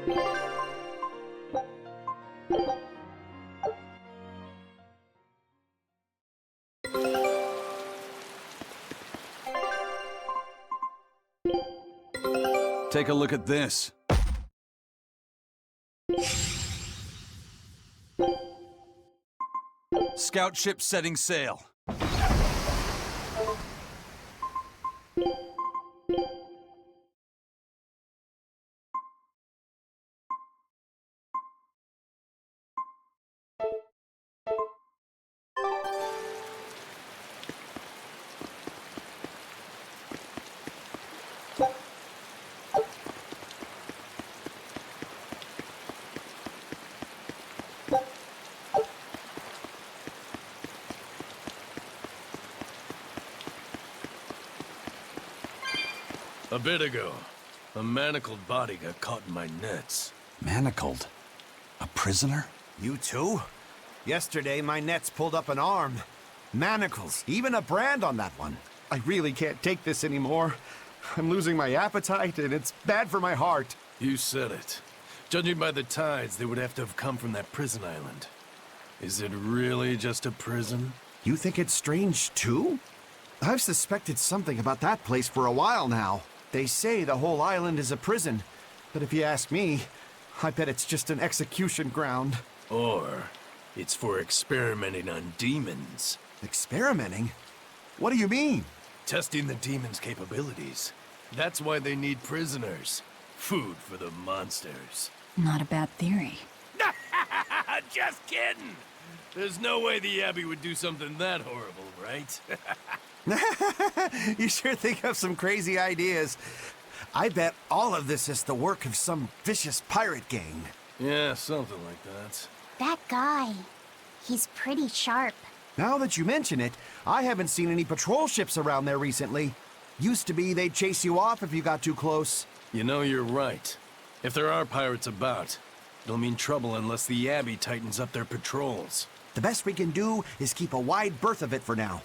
Take a look at this. Scout ship setting sail. A bit ago, a manacled body got caught in my nets. Manacled? A prisoner? You too? Yesterday, my nets pulled up an arm. Manacles, even a brand on that one. I really can't take this anymore. I'm losing my appetite, and it's bad for my heart. You said it. Judging by the tides, they would have to have come from that prison island. Is it really just a prison? You think it's strange, too? I've suspected something about that place for a while now. They say the whole island is a prison, but if you ask me, I bet it's just an execution ground. Or it's for experimenting on demons. Experimenting? What do you mean? Testing the demons' capabilities. That's why they need prisoners. Food for the monsters. Not a bad theory. Just kidding! There's no way the Abbey would do something that horrible, right? You sure think of some crazy ideas. I bet all of this is the work of some vicious pirate gang. Yeah, something like that. That guy, he's pretty sharp. Now that you mention it, I haven't seen any patrol ships around there recently. Used to be they'd chase you off if you got too close. You know, you're right. If there are pirates about, it'll mean trouble unless the Abbey tightens up their patrols. The best we can do is keep a wide berth of it for now.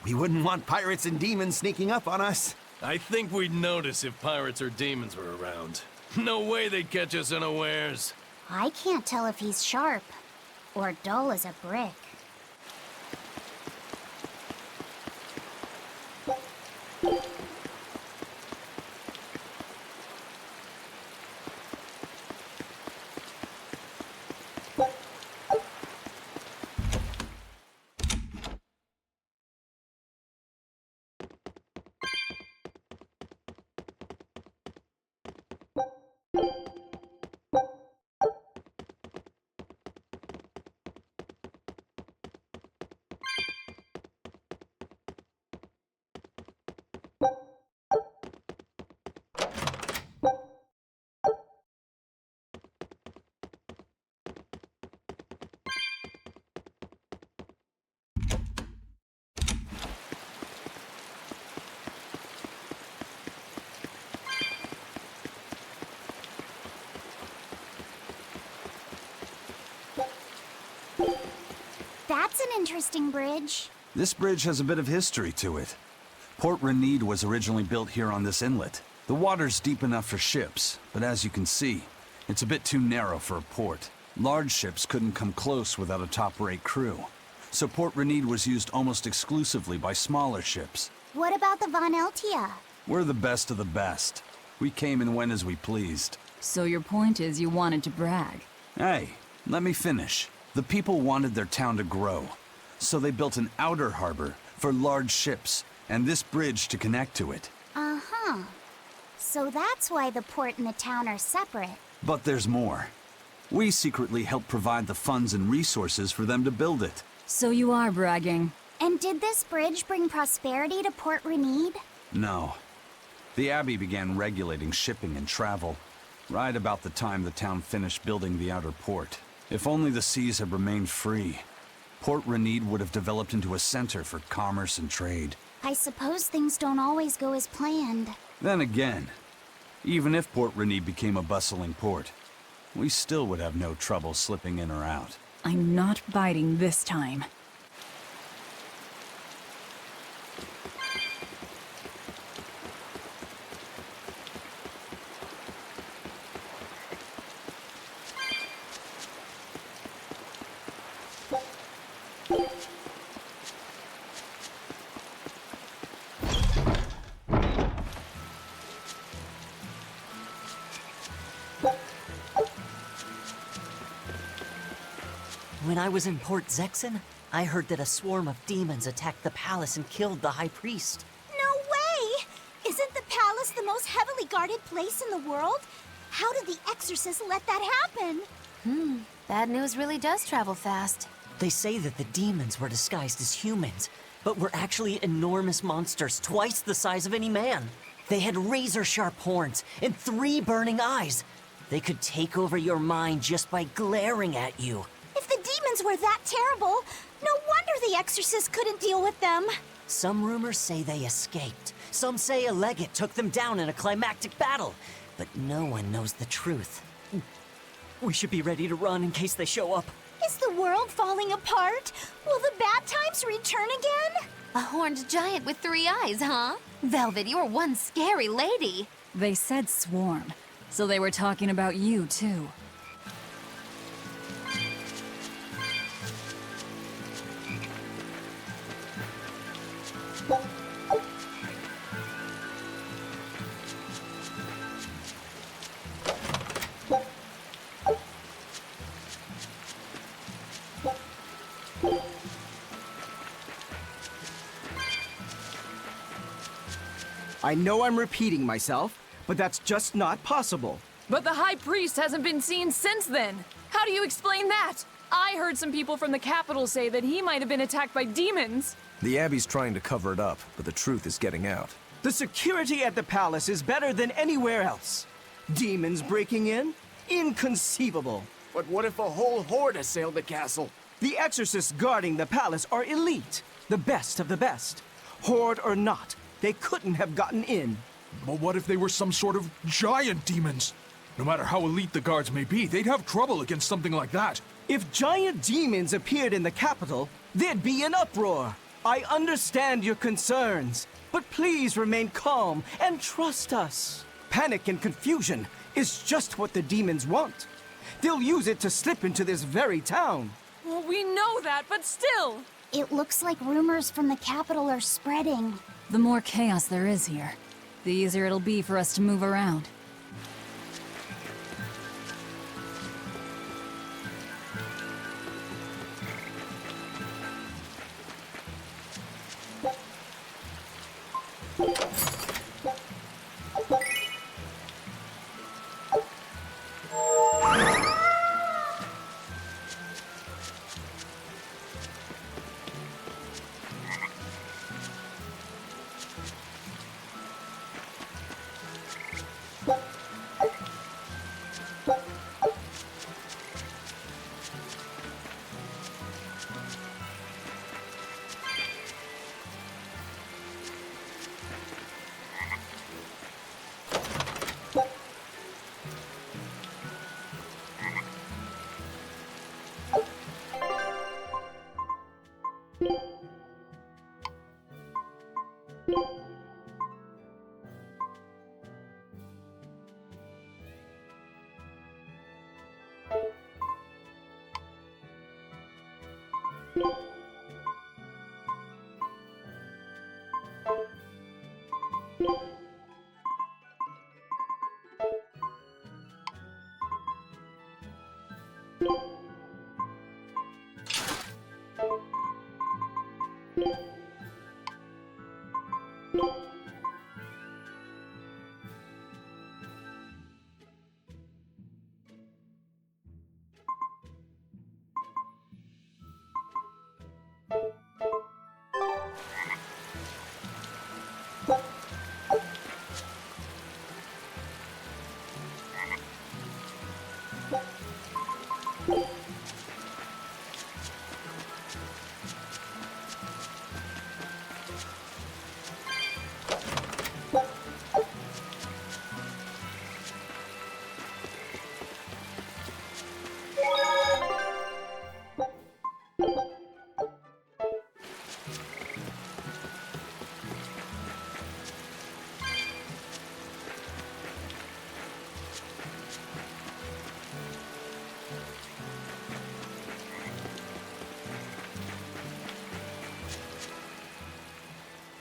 We wouldn't want pirates and demons sneaking up on us. I think we'd notice if pirates or demons were around. No way they'd catch us unawares. I can't tell if he's sharp or dull as a brick. That's an interesting bridge. This bridge has a bit of history to it. Port Renede was originally built here on this inlet. The water's deep enough for ships, but as you can see, it's a bit too narrow for a port. Large ships couldn't come close without a top-rate crew. So Port Renede was used almost exclusively by smaller ships. What about the Von Eltia? We're the best of the best. We came and went as we pleased. So your point is you wanted to brag? Hey, let me finish. The people wanted their town to grow, so they built an outer harbor for large ships, and this bridge to connect to it. Uh-huh. So that's why the port and the town are separate. But there's more. We secretly helped provide the funds and resources for them to build it. So you are bragging. And did this bridge bring prosperity to Port Renede? No. The Abbey began regulating shipping and travel, right about the time the town finished building the outer port. If only the seas had remained free, Port Renede would have developed into a center for commerce and trade. I suppose things don't always go as planned. Then again, even if Port Renede became a bustling port, we still would have no trouble slipping in or out. I'm not biting this time. When I was in Port Zexen, I heard that a swarm of demons attacked the palace and killed the High Priest. No way! Isn't the palace the most heavily guarded place in the world? How did the exorcist let that happen? Bad news really does travel fast. They say that the demons were disguised as humans, but were actually enormous monsters, twice the size of any man. They had razor-sharp horns and 3 burning eyes. They could take over your mind just by glaring at you. If the demons were that terrible, no wonder the exorcist couldn't deal with them. Some rumors say they escaped. Some say a legate took them down in a climactic battle. But no one knows the truth. We should be ready to run in case they show up. Is the world falling apart? Will the bad times return again? A horned giant with 3 eyes, huh? Velvet, you're one scary lady. They said swarm, so they were talking about you, too. I know I'm repeating myself, but that's just not possible. But the High Priest hasn't been seen since then. How do you explain that? I heard some people from the capital say that he might have been attacked by demons. The Abbey's trying to cover it up, but the truth is getting out. The security at the palace is better than anywhere else. Demons breaking in? Inconceivable. But what if a whole horde assailed the castle? The exorcists guarding the palace are elite, the best of the best. Horde or not, they couldn't have gotten in. But what if they were some sort of giant demons? No matter how elite the guards may be, they'd have trouble against something like that. If giant demons appeared in the capital, there'd be an uproar. I understand your concerns, but please remain calm and trust us. Panic and confusion is just what the demons want. They'll use it to slip into this very town. Well, we know that, but still. It looks like rumors from the capital are spreading. The more chaos there is here, the easier it'll be for us to move around.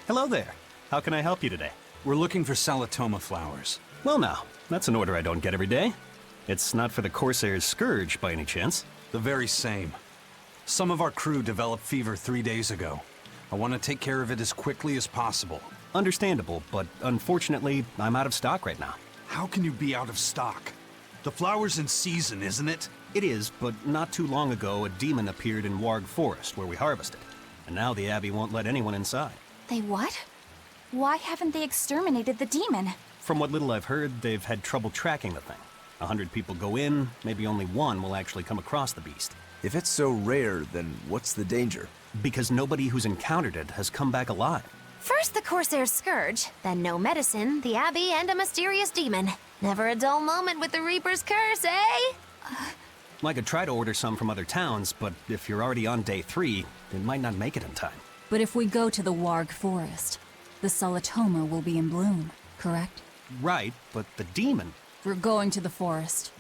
Hello there. How can I help you today? We're looking for Salatoma flowers. Well now, that's an order I don't get every day. It's not for the Corsair's Scourge by any chance? The very same. Some of our crew developed fever 3 days ago. I want to take care of it as quickly as possible. Understandable, but unfortunately, I'm out of stock right now. How can you be out of stock? The flower's in season, isn't it? It is, but not too long ago, a demon appeared in Warg Forest, where we harvested. And now the Abbey won't let anyone inside. They what? Why haven't they exterminated the demon? From what little I've heard, they've had trouble tracking the thing. 100 people go in, maybe only one will actually come across the beast. If it's so rare, then what's the danger? Because nobody who's encountered it has come back alive. First the Corsair's Scourge, then no medicine, the Abbey, and a mysterious demon. Never a dull moment with the Reaper's Curse, eh? I could try to order some from other towns, but if you're already on day 3, it might not make it in time. But if we go to the Warg Forest, the Solitoma will be in bloom, correct? Right, but the demon... We're going to the forest.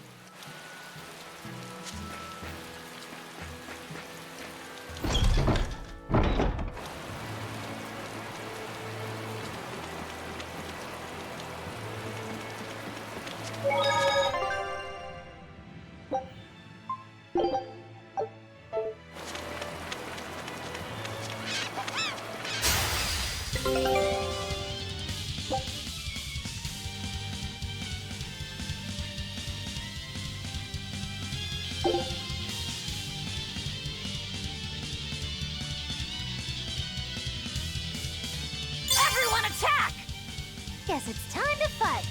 Everyone attack! Guess it's time to fight.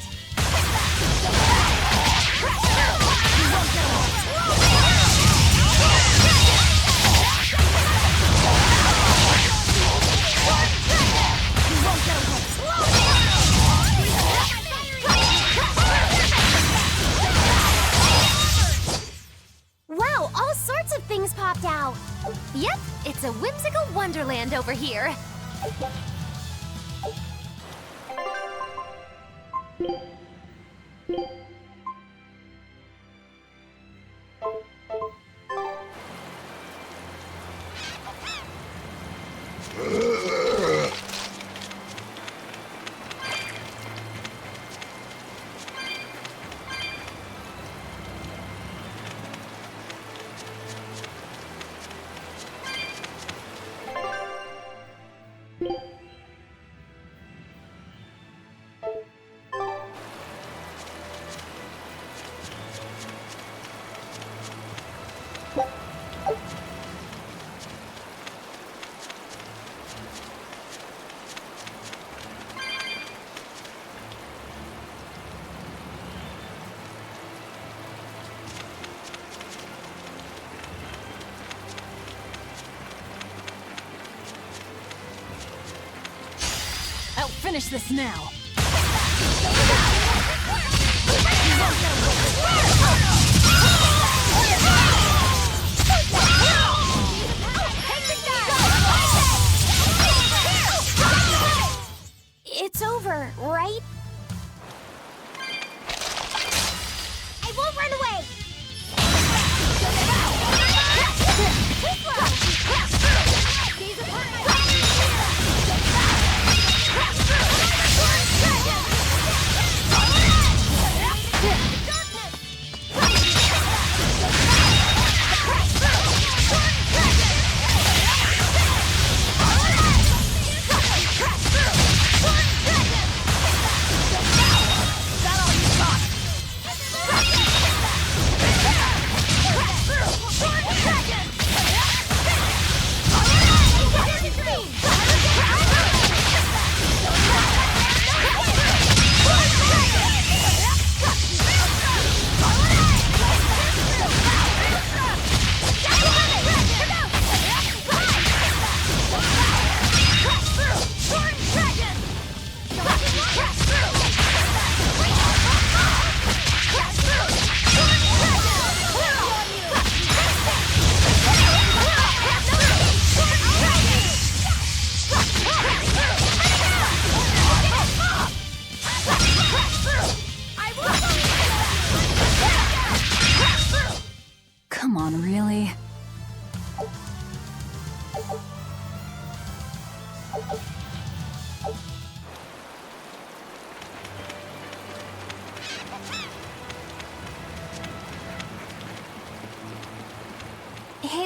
Wow, all sorts of things popped out. Yep, it's a whimsical wonderland over here. I'll finish this now. It's over, right? I won't run away! These apart my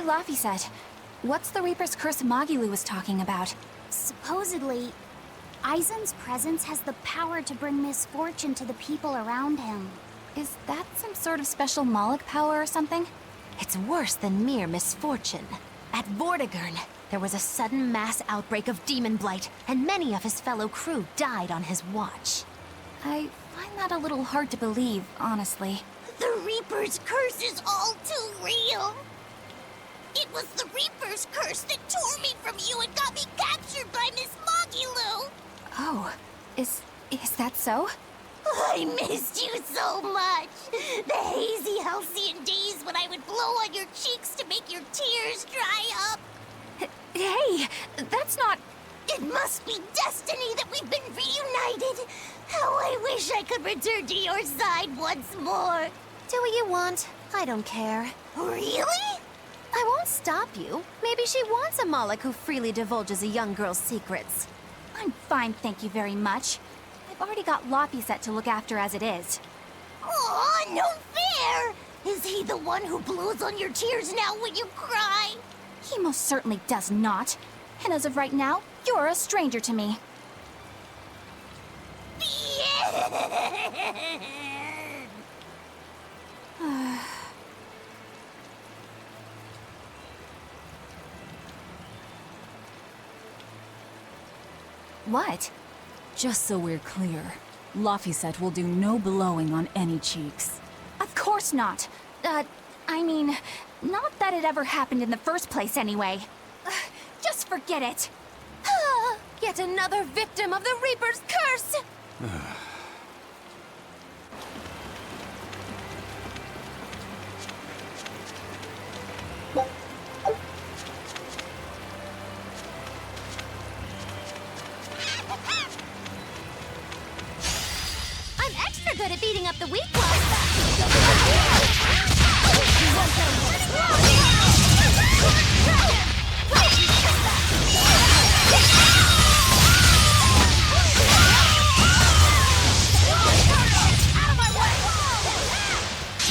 Laphicet. What's the Reaper's Curse Magilu was talking about? Supposedly, Eisen's presence has the power to bring misfortune to the people around him. Is that some sort of special Moloch power or something? It's worse than mere misfortune. At Vortigern, there was a sudden mass outbreak of demon blight, and many of his fellow crew died on his watch. I find that a little hard to believe, honestly. The Reaper's curse is all too real. It was the Reaper's curse that tore me from you and got me captured by Miss Magilu. Oh, is that so? I missed you so much. The hazy halcyon days when I would blow on your cheeks to make your tears dry up. Hey, that's not... It must be destiny that we've been reunited. How I wish I could return to your side once more. Do what you want. I don't care. Really? I won't stop you. Maybe she wants a Moloch who freely divulges a young girl's secrets. I'm fine, thank you very much. I've already got Laphicet to look after as it is. Aw, no fair! Is he the one who blows on your tears now when you cry? He most certainly does not. And as of right now, you're a stranger to me. What? Just so we're clear, Laphicet will do no blowing on any cheeks. Of course not. I mean, not that it ever happened in the first place anyway. Just forget it. Yet another victim of the Reaper's curse! I'm extra good at beating up the weak ones.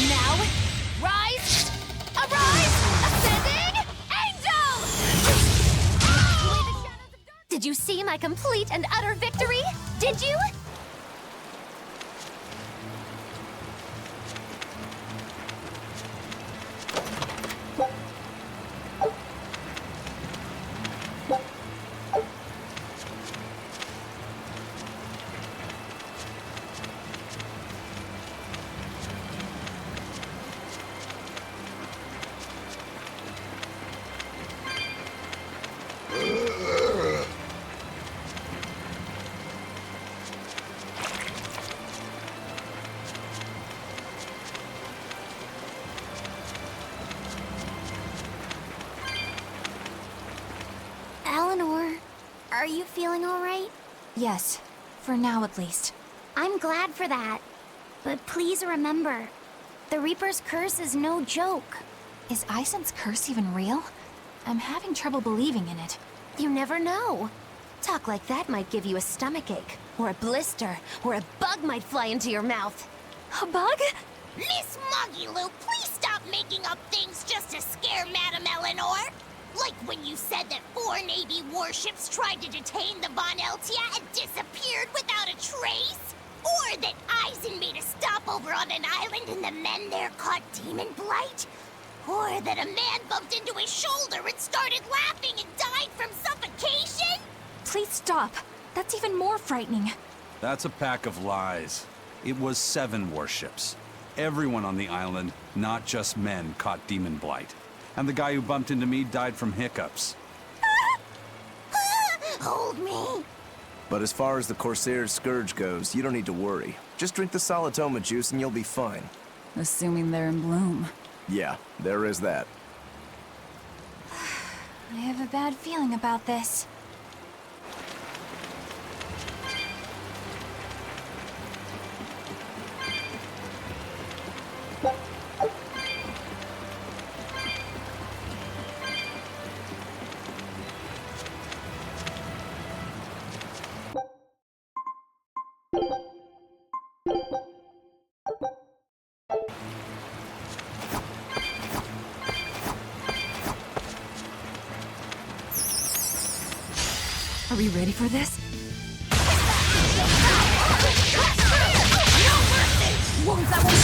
Now, rise! Arise! Ascending! Angel! Did you see my complete and utter victory? Did you? Eleanor, are you feeling all right? Yes, for now at least. I'm glad for that. But please remember, the Reaper's curse is no joke. Is Eisen's curse even real? I'm having trouble believing in it. You never know. Talk like that might give you a stomachache, or a blister, or a bug might fly into your mouth. A bug? Miss Magilu, please stop making up things just to scare Madame Eleanor. Like when you said that 4 Navy warships tried to detain the Von Eltia and disappeared without a trace? Or that Eisen made a stopover on an island and the men there caught demon blight? Or that a man bumped into his shoulder and started laughing and died from suffocation? Please stop. That's even more frightening. That's a pack of lies. It was 7 warships. Everyone on the island, not just men, caught demon blight. And the guy who bumped into me died from hiccups. Hold me. But as far as the Corsair's Scourge goes, you don't need to worry. Just drink the Solitoma juice and you'll be fine. Assuming they're in bloom. Yeah, there is that. I have a bad feeling about this. Are we ready for this? Wounds that won't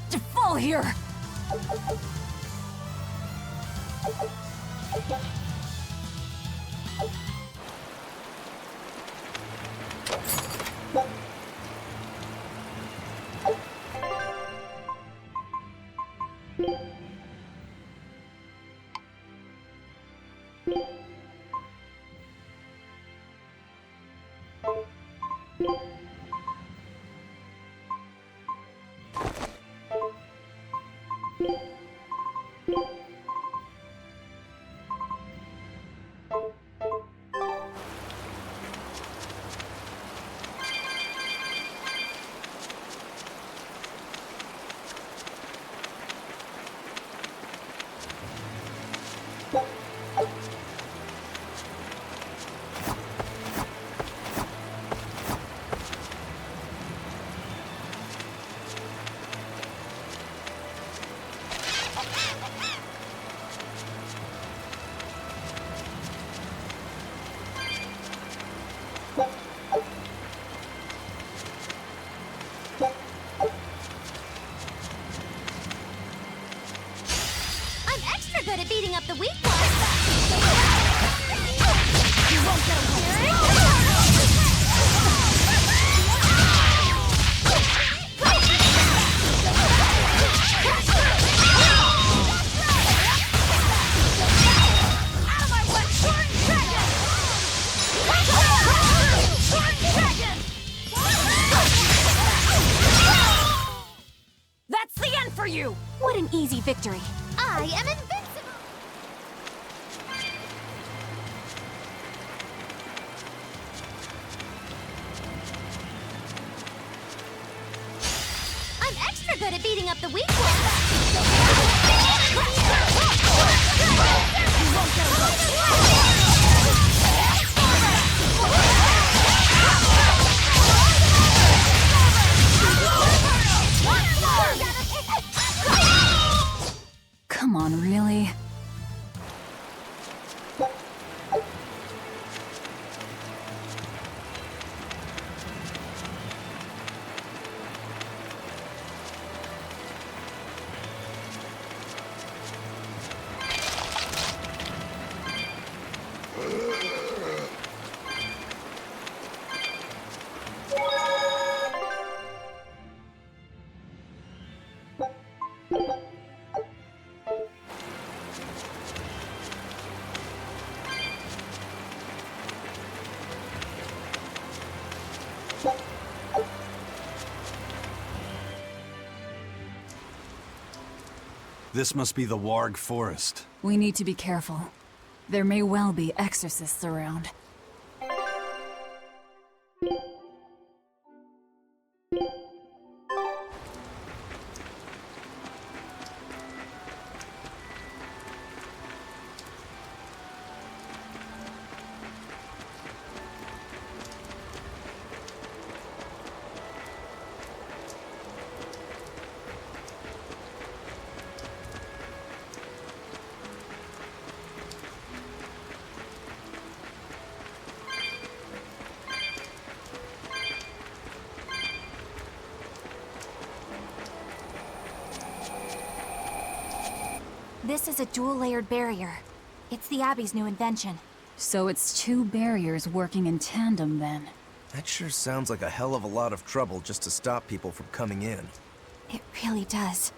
to fall here! Good at beating up the weak ones. You won't get away. Out of my way, Short Dragon! Short Dragon! That's the end for you! What an easy victory. I am invincible! I'm extra good at beating up the weak Come on, really? This must be the Warg Forest. We need to be careful. There may well be exorcists around. This is a dual-layered barrier. It's the Abbey's new invention. So it's two barriers working in tandem then. That sure sounds like a hell of a lot of trouble just to stop people from coming in. It really does.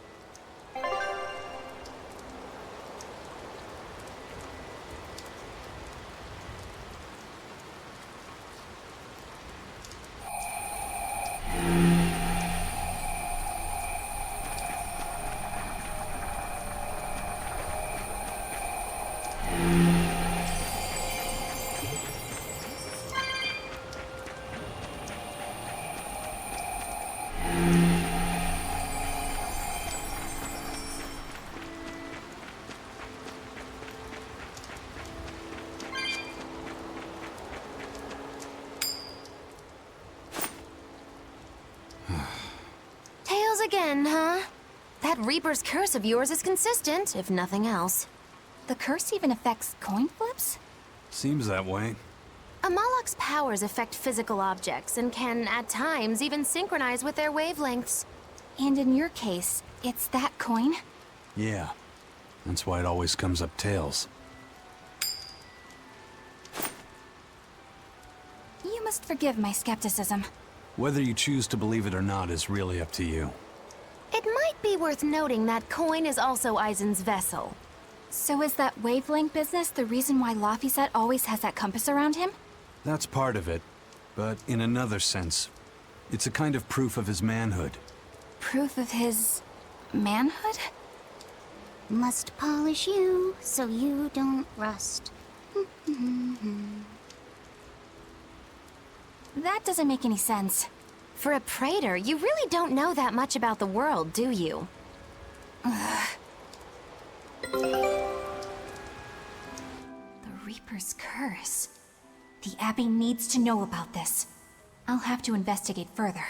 Tails again, huh? That Reaper's curse of yours is consistent, if nothing else. The curse even affects coin flips? Seems that way. Amalok's powers affect physical objects and can, at times, even synchronize with their wavelengths. And in your case, it's that coin? Yeah. That's why it always comes up tails. You must forgive my skepticism. Whether you choose to believe it or not is really up to you. It might be worth noting that coin is also Eisen's vessel. So is that wavelength business the reason why Laphicet always has that compass around him? That's part of it, but in another sense, it's a kind of proof of his manhood. Proof of his... manhood? Must polish you so you don't rust. That doesn't make any sense. For a praetor, you really don't know that much about the world, do you? The Reaper's curse. The Abbey needs to know about this. I'll have to investigate further.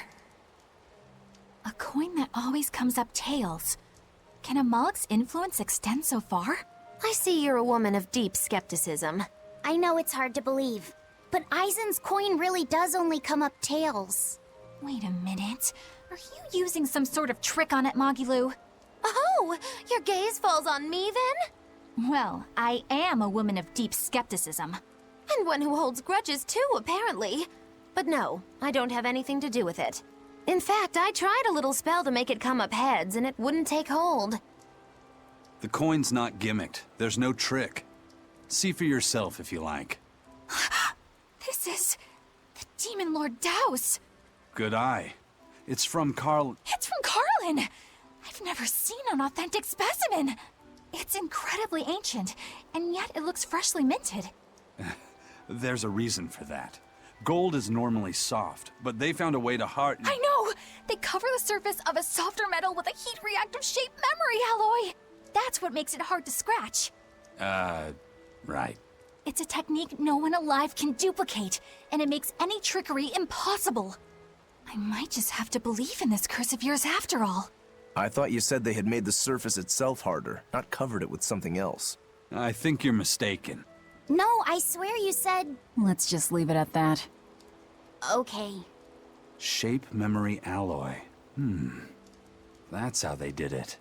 A coin that always comes up tails. Can Amalok's influence extend so far? I see you're a woman of deep skepticism. I know it's hard to believe, but Eisen's coin really does only come up tails. Wait a minute. Are you using some sort of trick on it, Magilu? Oh, your gaze falls on me then? Well, I am a woman of deep skepticism. And one who holds grudges too, apparently. But no, I don't have anything to do with it. In fact, I tried a little spell to make it come up heads, and it wouldn't take hold. The coin's not gimmicked. There's no trick. See for yourself if you like. This is... the Demon Lord Daos. Good eye. It's from Carl... It's from Carlin! I've never seen an authentic specimen. It's incredibly ancient, and yet it looks freshly minted. There's a reason for that. Gold is normally soft, but they found a way to harden... I know! They cover the surface of a softer metal with a heat-reactive shaped memory alloy! That's what makes it hard to scratch. Right. It's a technique no one alive can duplicate, and it makes any trickery impossible. I might just have to believe in this curse of yours after all. I thought you said they had made the surface itself harder, not covered it with something else. I think you're mistaken. No, I swear you said... Let's just leave it at that. Okay. Shape memory alloy. That's how they did it.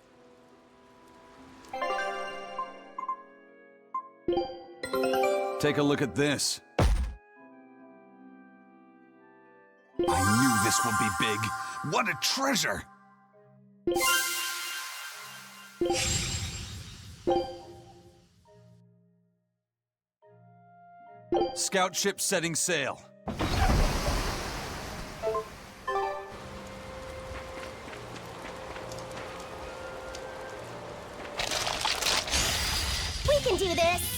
Take a look at this. I knew this would be big. What a treasure! Scout ship setting sail. We can do this!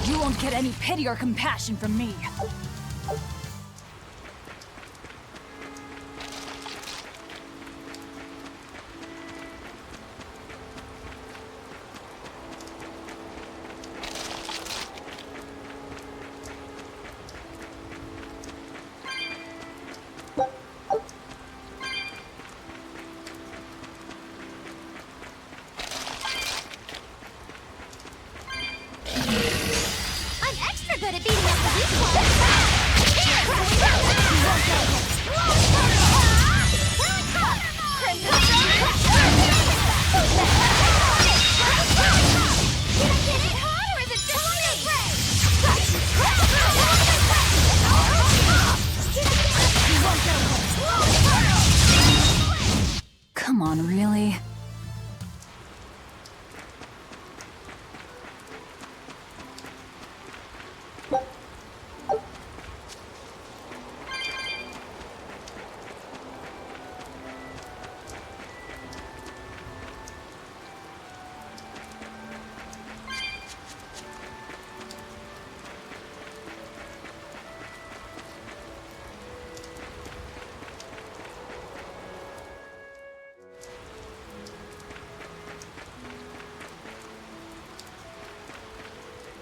You won't get any pity or compassion from me. You're good at beating up the weak ones. Is it hot or is it just me? Come on, really?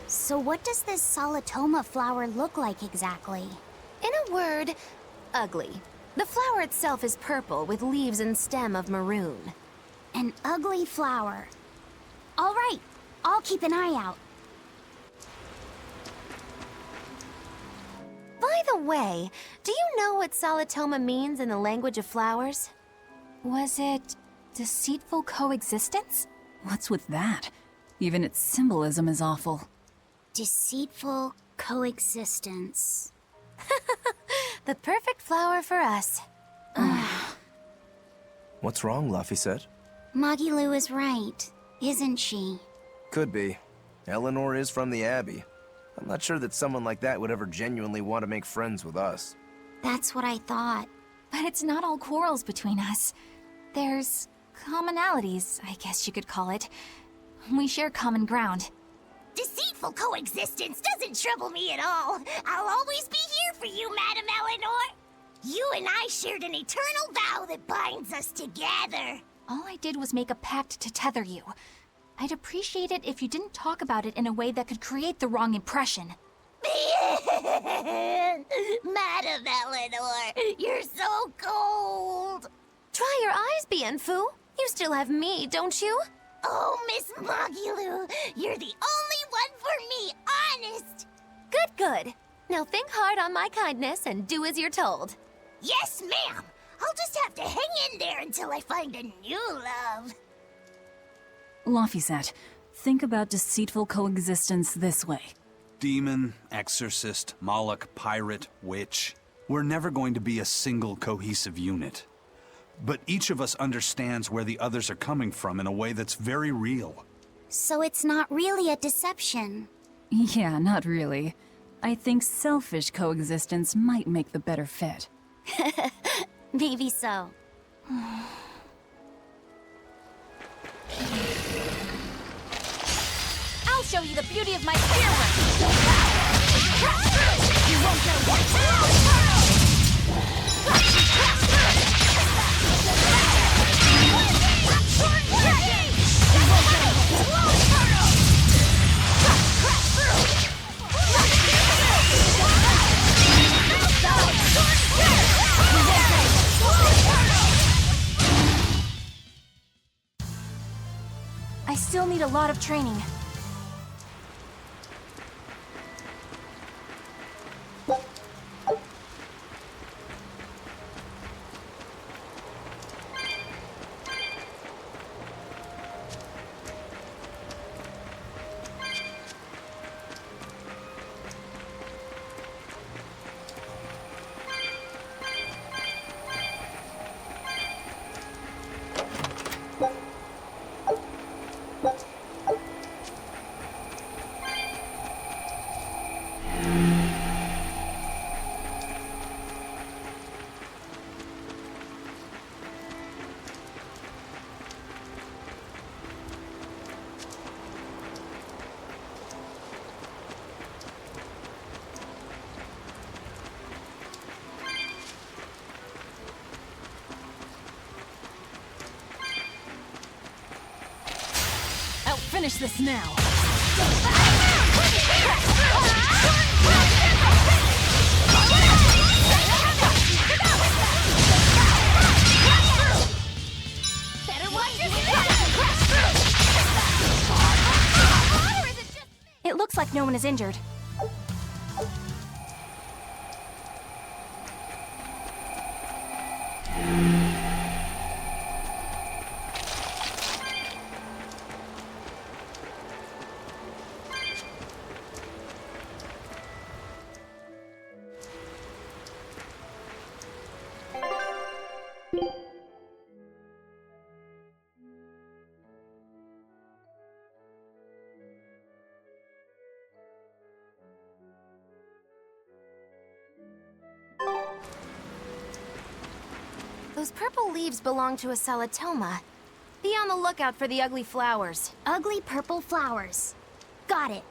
So what does this Solitoma flower look like exactly? In a word, ugly. The flower itself is purple with leaves and stem of maroon. An ugly flower. All right, I'll keep an eye out. By the way, do you know what Solitoma means in the language of flowers? Was it deceitful coexistence? What's with that? Even its symbolism is awful. Deceitful coexistence. The perfect flower for us. What's wrong, Laphicet? Magilu is right, isn't she? Could be. Eleanor is from the Abbey. I'm not sure that someone like that would ever genuinely want to make friends with us. That's what I thought. But it's not all quarrels between us. There's commonalities, I guess you could call it. We share common ground. Deceitful coexistence doesn't trouble me at all. I'll always be here for you, Madam Eleanor. You and I shared an eternal vow that binds us together. All I did was make a pact to tether you. I'd appreciate it if you didn't talk about it in a way that could create the wrong impression. Madam Eleanor, you're so cold. Try your eyes, Bienfu. You still have me, don't you? Oh, Miss Magilu, you're the only one for me, honest. Good, good. Now think hard on my kindness and do as you're told. Yes, ma'am. I'll just have to hang in there until I find a new love. Laphicet, think about deceitful coexistence this way. Demon, exorcist, Moloch, pirate, witch. We're never going to be a single cohesive unit. But each of us understands where the others are coming from in a way that's very real. So it's not really a deception. Yeah, not really. I think selfish coexistence might make the better fit. Maybe so. I'll show you the beauty of my spearwork! You won't get away! I still need a lot of training. Finish this now. It looks like no one is injured. Those purple leaves belong to a salatoma. Be on the lookout for the ugly flowers. Ugly purple flowers. Got it.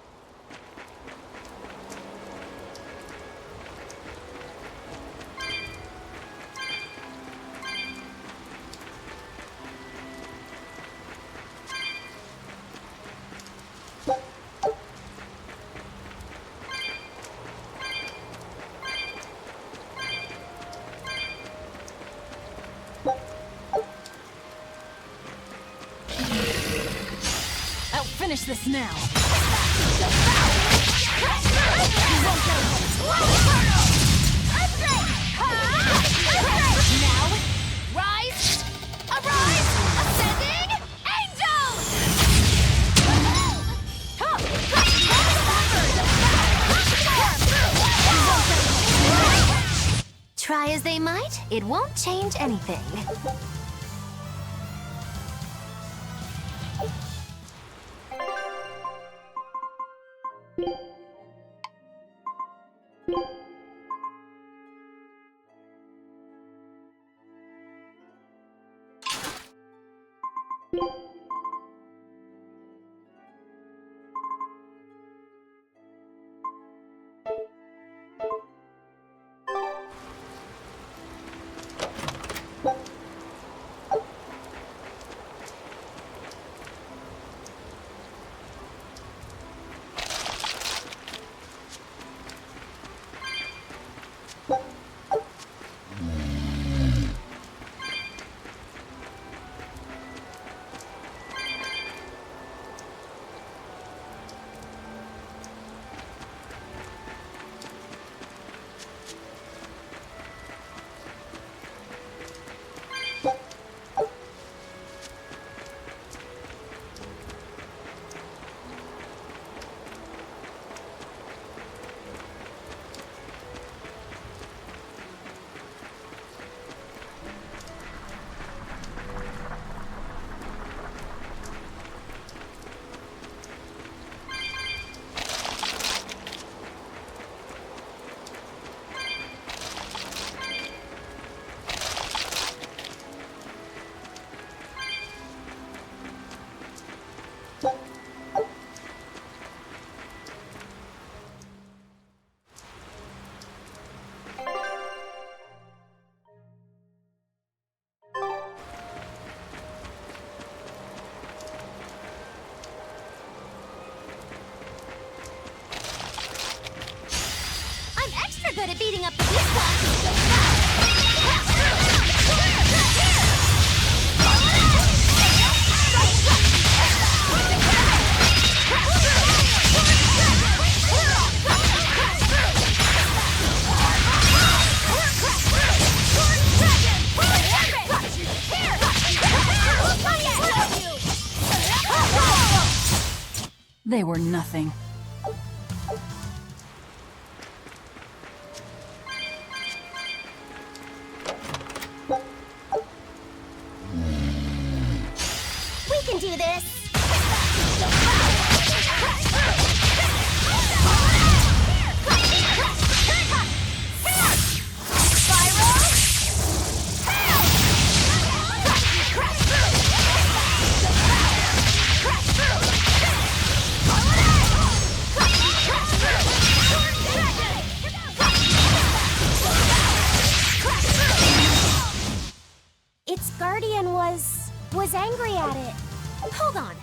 I'll finish this now. Now, rise! Arise! Ascending angels! Try as they might, it won't change anything. Good at beating up the weak ones. They were nothing. We can do this. Its guardian was angry at it. Hold on.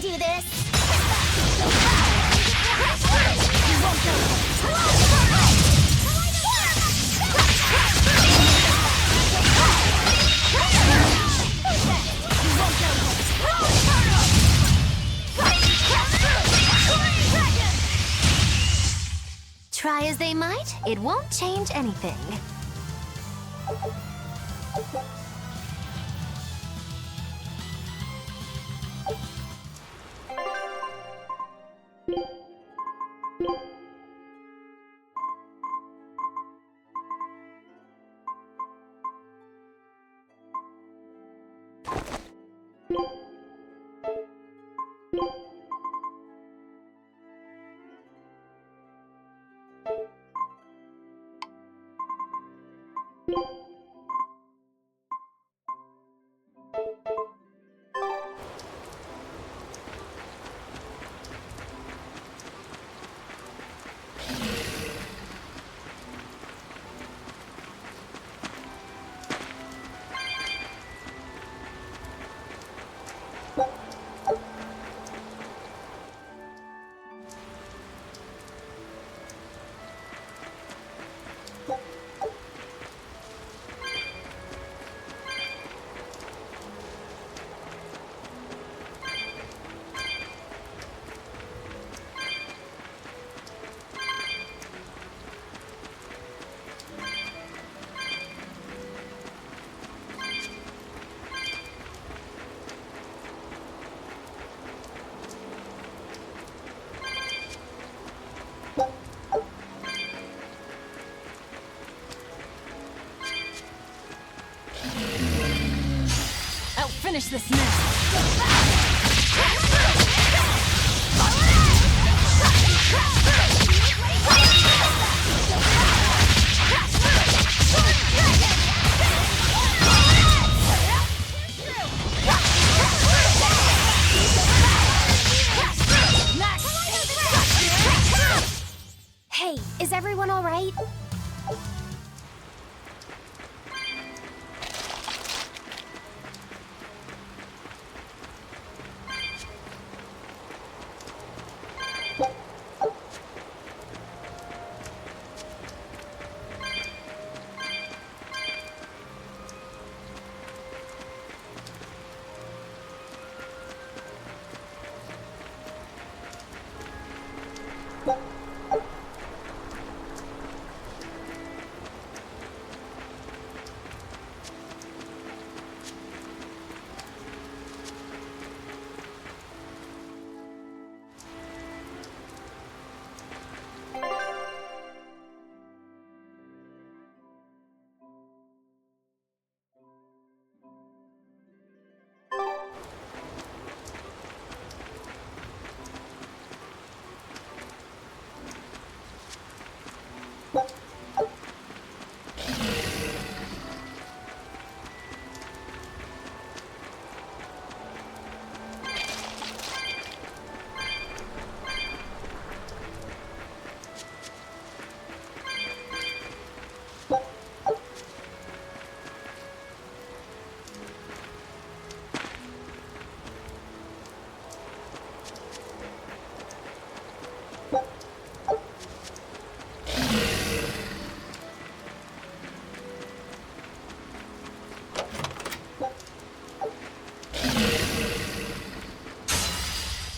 do this! Try as they might, it won't change anything. I'll finish this now. Hey, is everyone all right?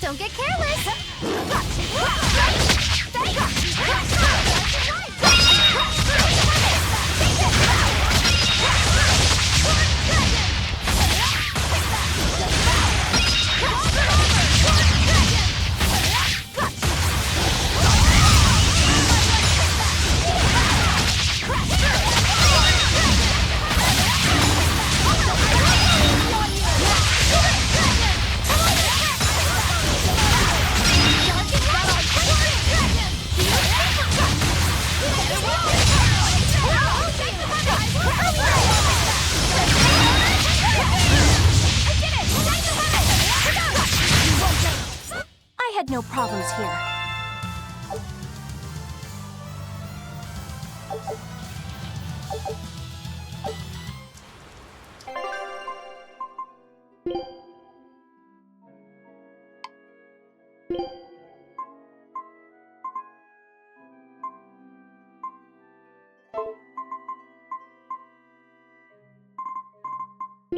Don't get careless! I had no problems here. I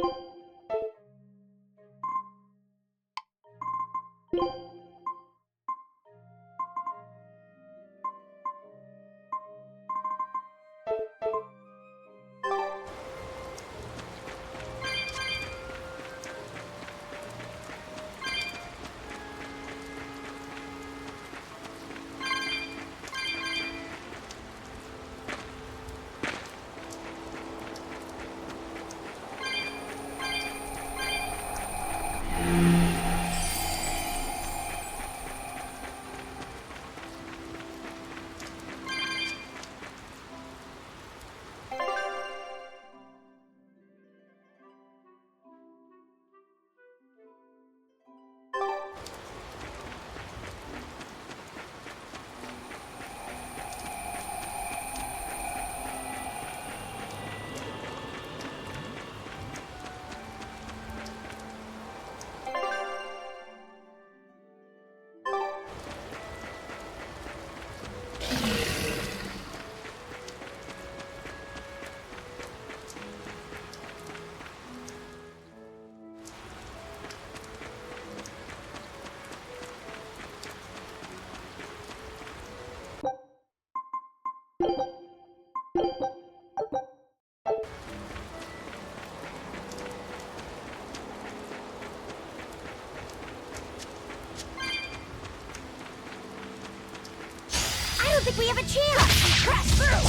don't think we have a chance! Crash through!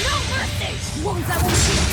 No mercy! Wounds that will shoot!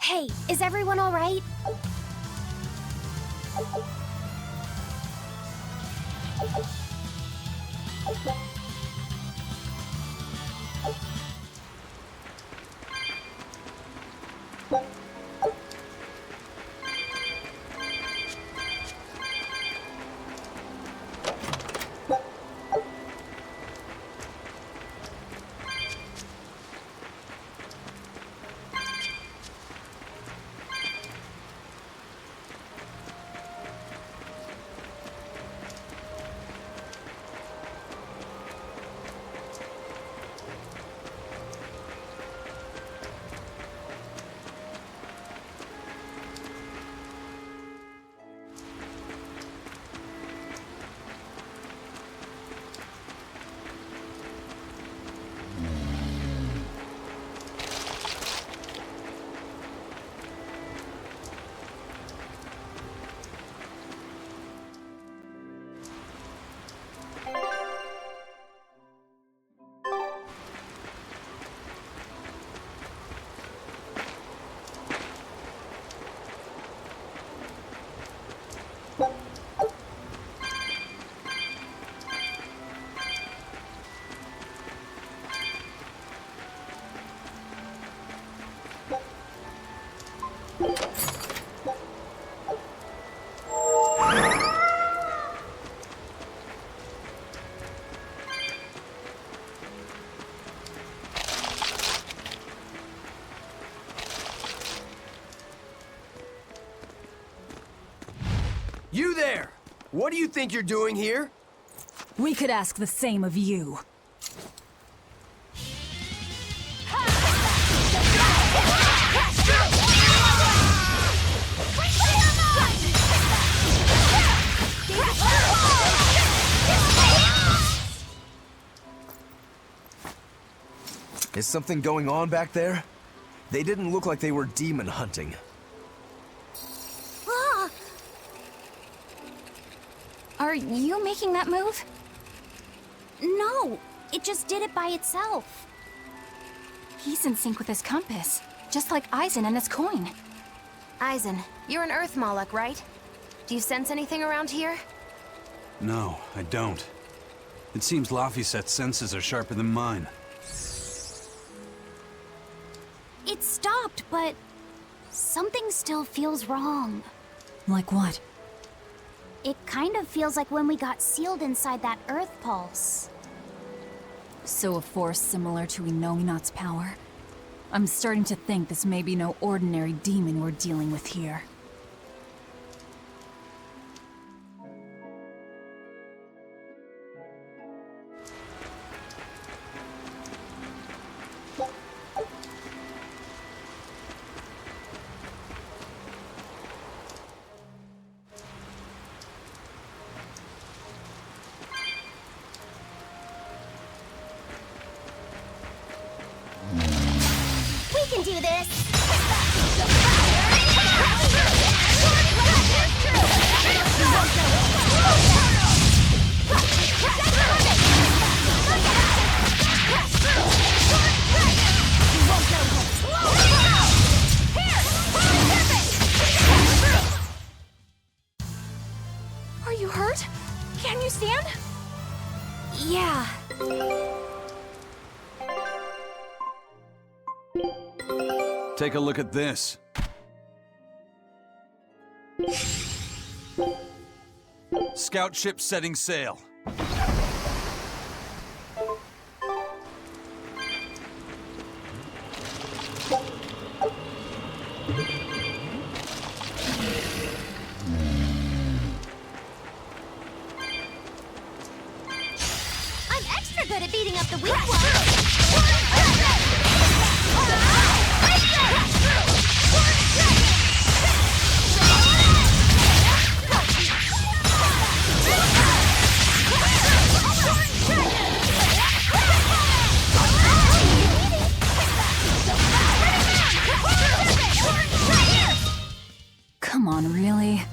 Hey, is everyone all right? You there! What do you think you're doing here? We could ask the same of you. Is something going on back there? They didn't look like they were demon hunting. Ah! Are you making that move? No, it just did it by itself. He's in sync with his compass, just like Eisen and his coin. Eisen, you're an Earth Moloch, right? Do you sense anything around here? No, I don't. It seems Laphicet's senses are sharper than mine. It stopped, but something still feels wrong. Like what? It kind of feels like when we got sealed inside that Earth Pulse. So a force similar to Inominat's power? I'm starting to think this may be no ordinary demon we're dealing with here. We can do this! Are you hurt? Can you stand? Yeah. Take a look at this. Scout ship setting sail. I'm extra good at beating up the weak ones! Come on, really?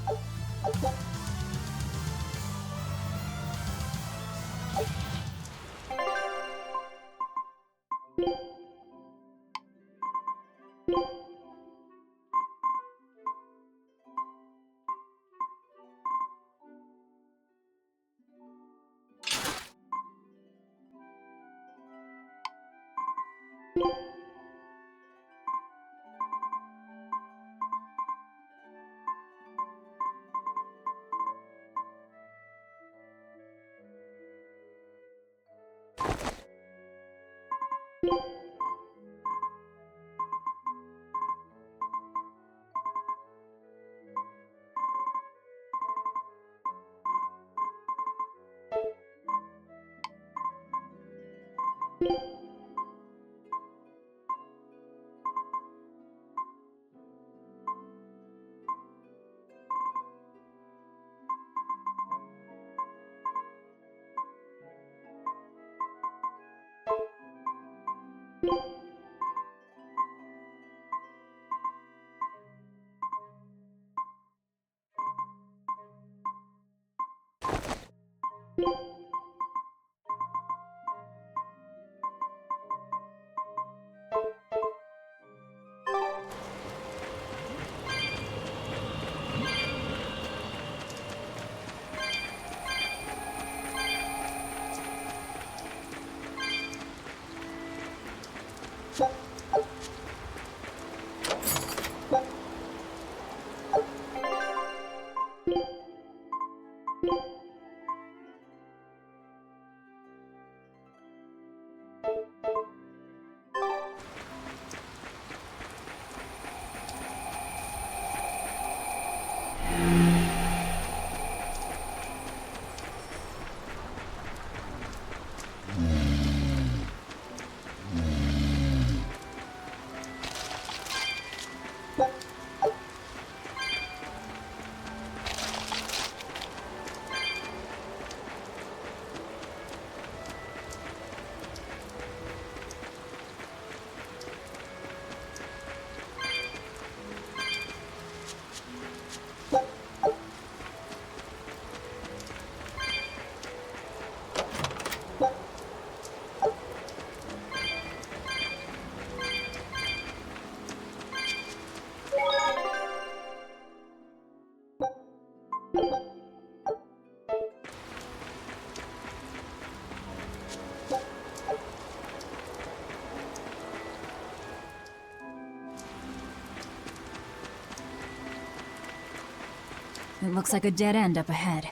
It looks like a dead end up ahead.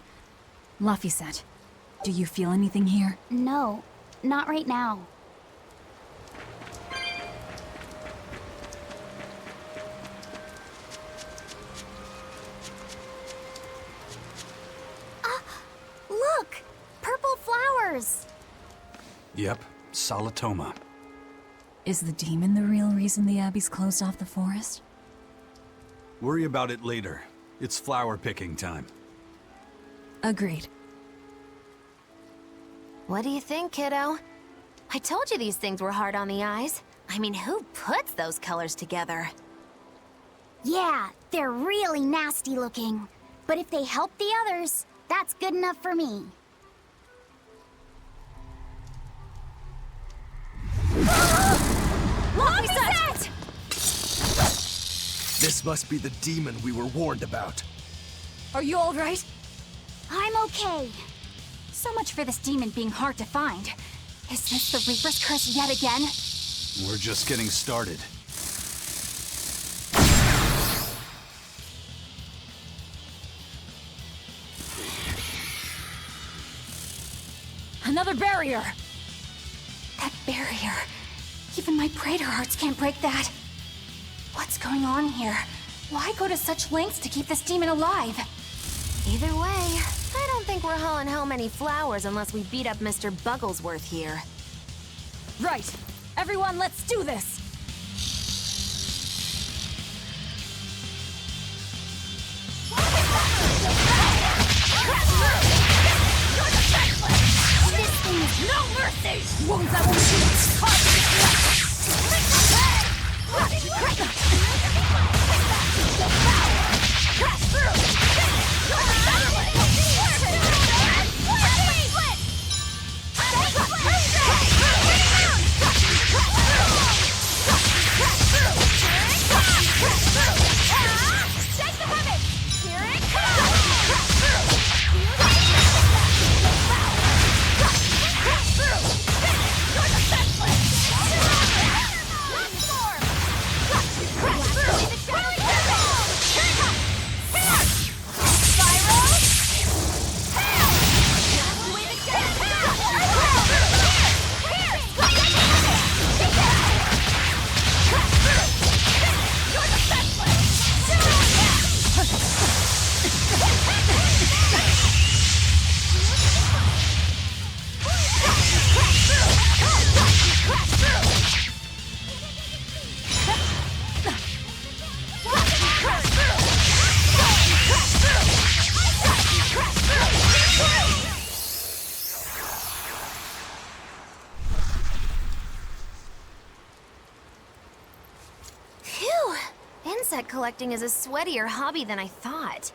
Laphicet, do you feel anything here? No, not right now. Look! Purple flowers! Yep, Solitoma. Is the demon the real reason the Abbey's closed off the forest? Worry about it later. It's flower picking time. Agreed. What do you think, kiddo? I told you these things were hard on the eyes. I mean, who puts those colors together? Yeah, they're really nasty looking. But if they help the others, that's good enough for me. Laphicet! This must be the demon we were warned about. Are you all right? I'm okay. So much for this demon being hard to find. Is this the Reaper's curse yet again? We're just getting started. Another barrier! That barrier. Even my praetor hearts can't break that. What's going on here? Why go to such lengths to keep this demon alive? Either way, I don't think we're hauling home any flowers unless we beat up Mr. Bugglesworth here. Right! Everyone, let's do this! This thing is no mercy! Wounds that won't heal! Phew! Insect collecting is a sweatier hobby than I thought.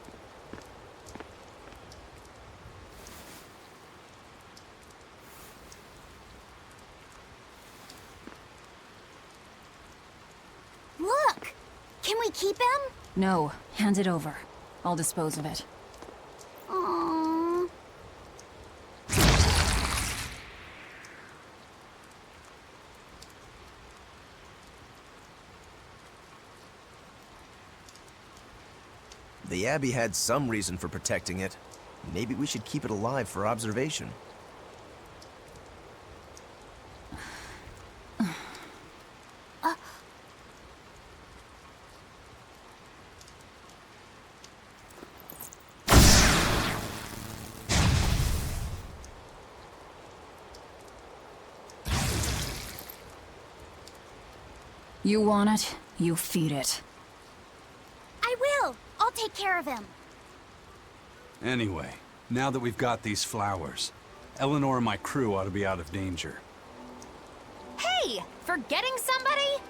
Look! Can we keep him? No, hand it over. I'll dispose of it. Aww. The Abbey had some reason for protecting it. Maybe we should keep it alive for observation. You want it, you feed it. I will! I'll take care of him. Anyway, now that we've got these flowers, Eleanor and my crew ought to be out of danger. Hey! Forgetting somebody?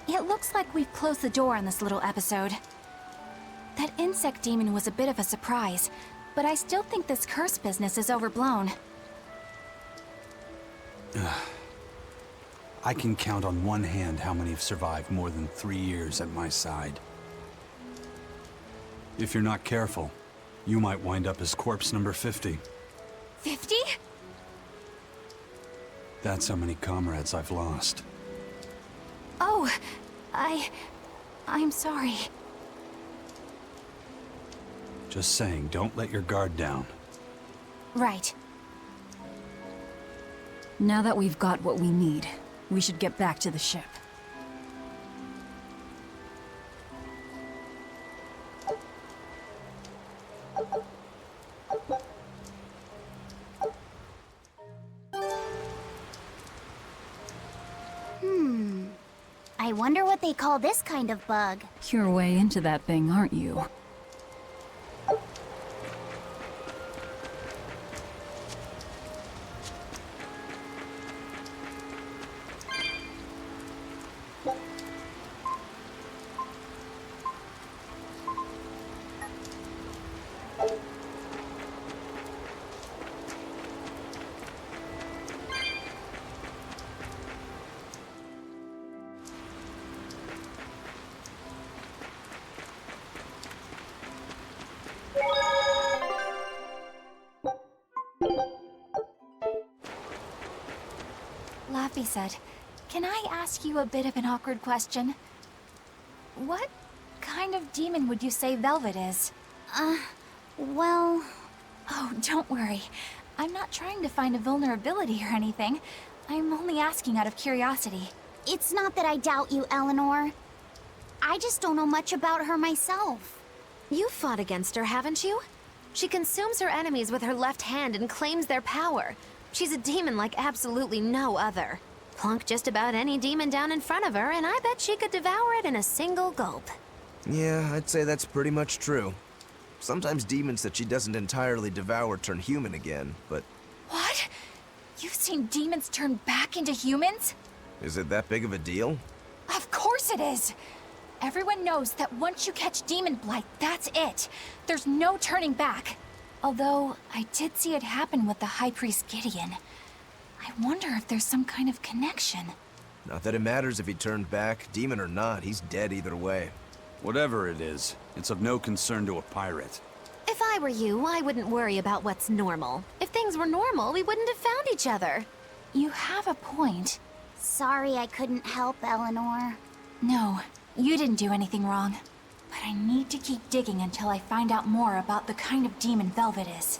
It looks like we've closed the door on this little episode. That insect demon was a bit of a surprise, but I still think this curse business is overblown. I can count on one hand how many have survived more than 3 years at my side. If you're not careful, you might wind up as corpse number 50. 50? That's how many comrades I've lost. Oh, I'm sorry. Just saying, don't let your guard down. Right. Now that we've got what we need, we should get back to the ship. I wonder what they call this kind of bug. You're way into that thing, aren't you? Laffy said, "Can I ask you a bit of an awkward question? What kind of demon would you say Velvet is?" Well... Oh, don't worry. I'm not trying to find a vulnerability or anything. I'm only asking out of curiosity. It's not that I doubt you, Eleanor. I just don't know much about her myself. You fought against her, haven't you? She consumes her enemies with her left hand and claims their power. She's a demon like absolutely no other. Plunk just about any demon down in front of her, and I bet she could devour it in a single gulp. Yeah, I'd say that's pretty much true. Sometimes demons that she doesn't entirely devour turn human again, but... What? You've seen demons turn back into humans? Is it that big of a deal? Of course it is! Everyone knows that once you catch demon blight, that's it. There's no turning back. Although, I did see it happen with the High Priest Gideon. I wonder if there's some kind of connection. Not that it matters if he turned back, demon or not, he's dead either way. Whatever it is, it's of no concern to a pirate. If I were you, I wouldn't worry about what's normal. If things were normal, we wouldn't have found each other. You have a point. Sorry I couldn't help, Eleanor. No, you didn't do anything wrong. But I need to keep digging until I find out more about the kind of demon Velvet is.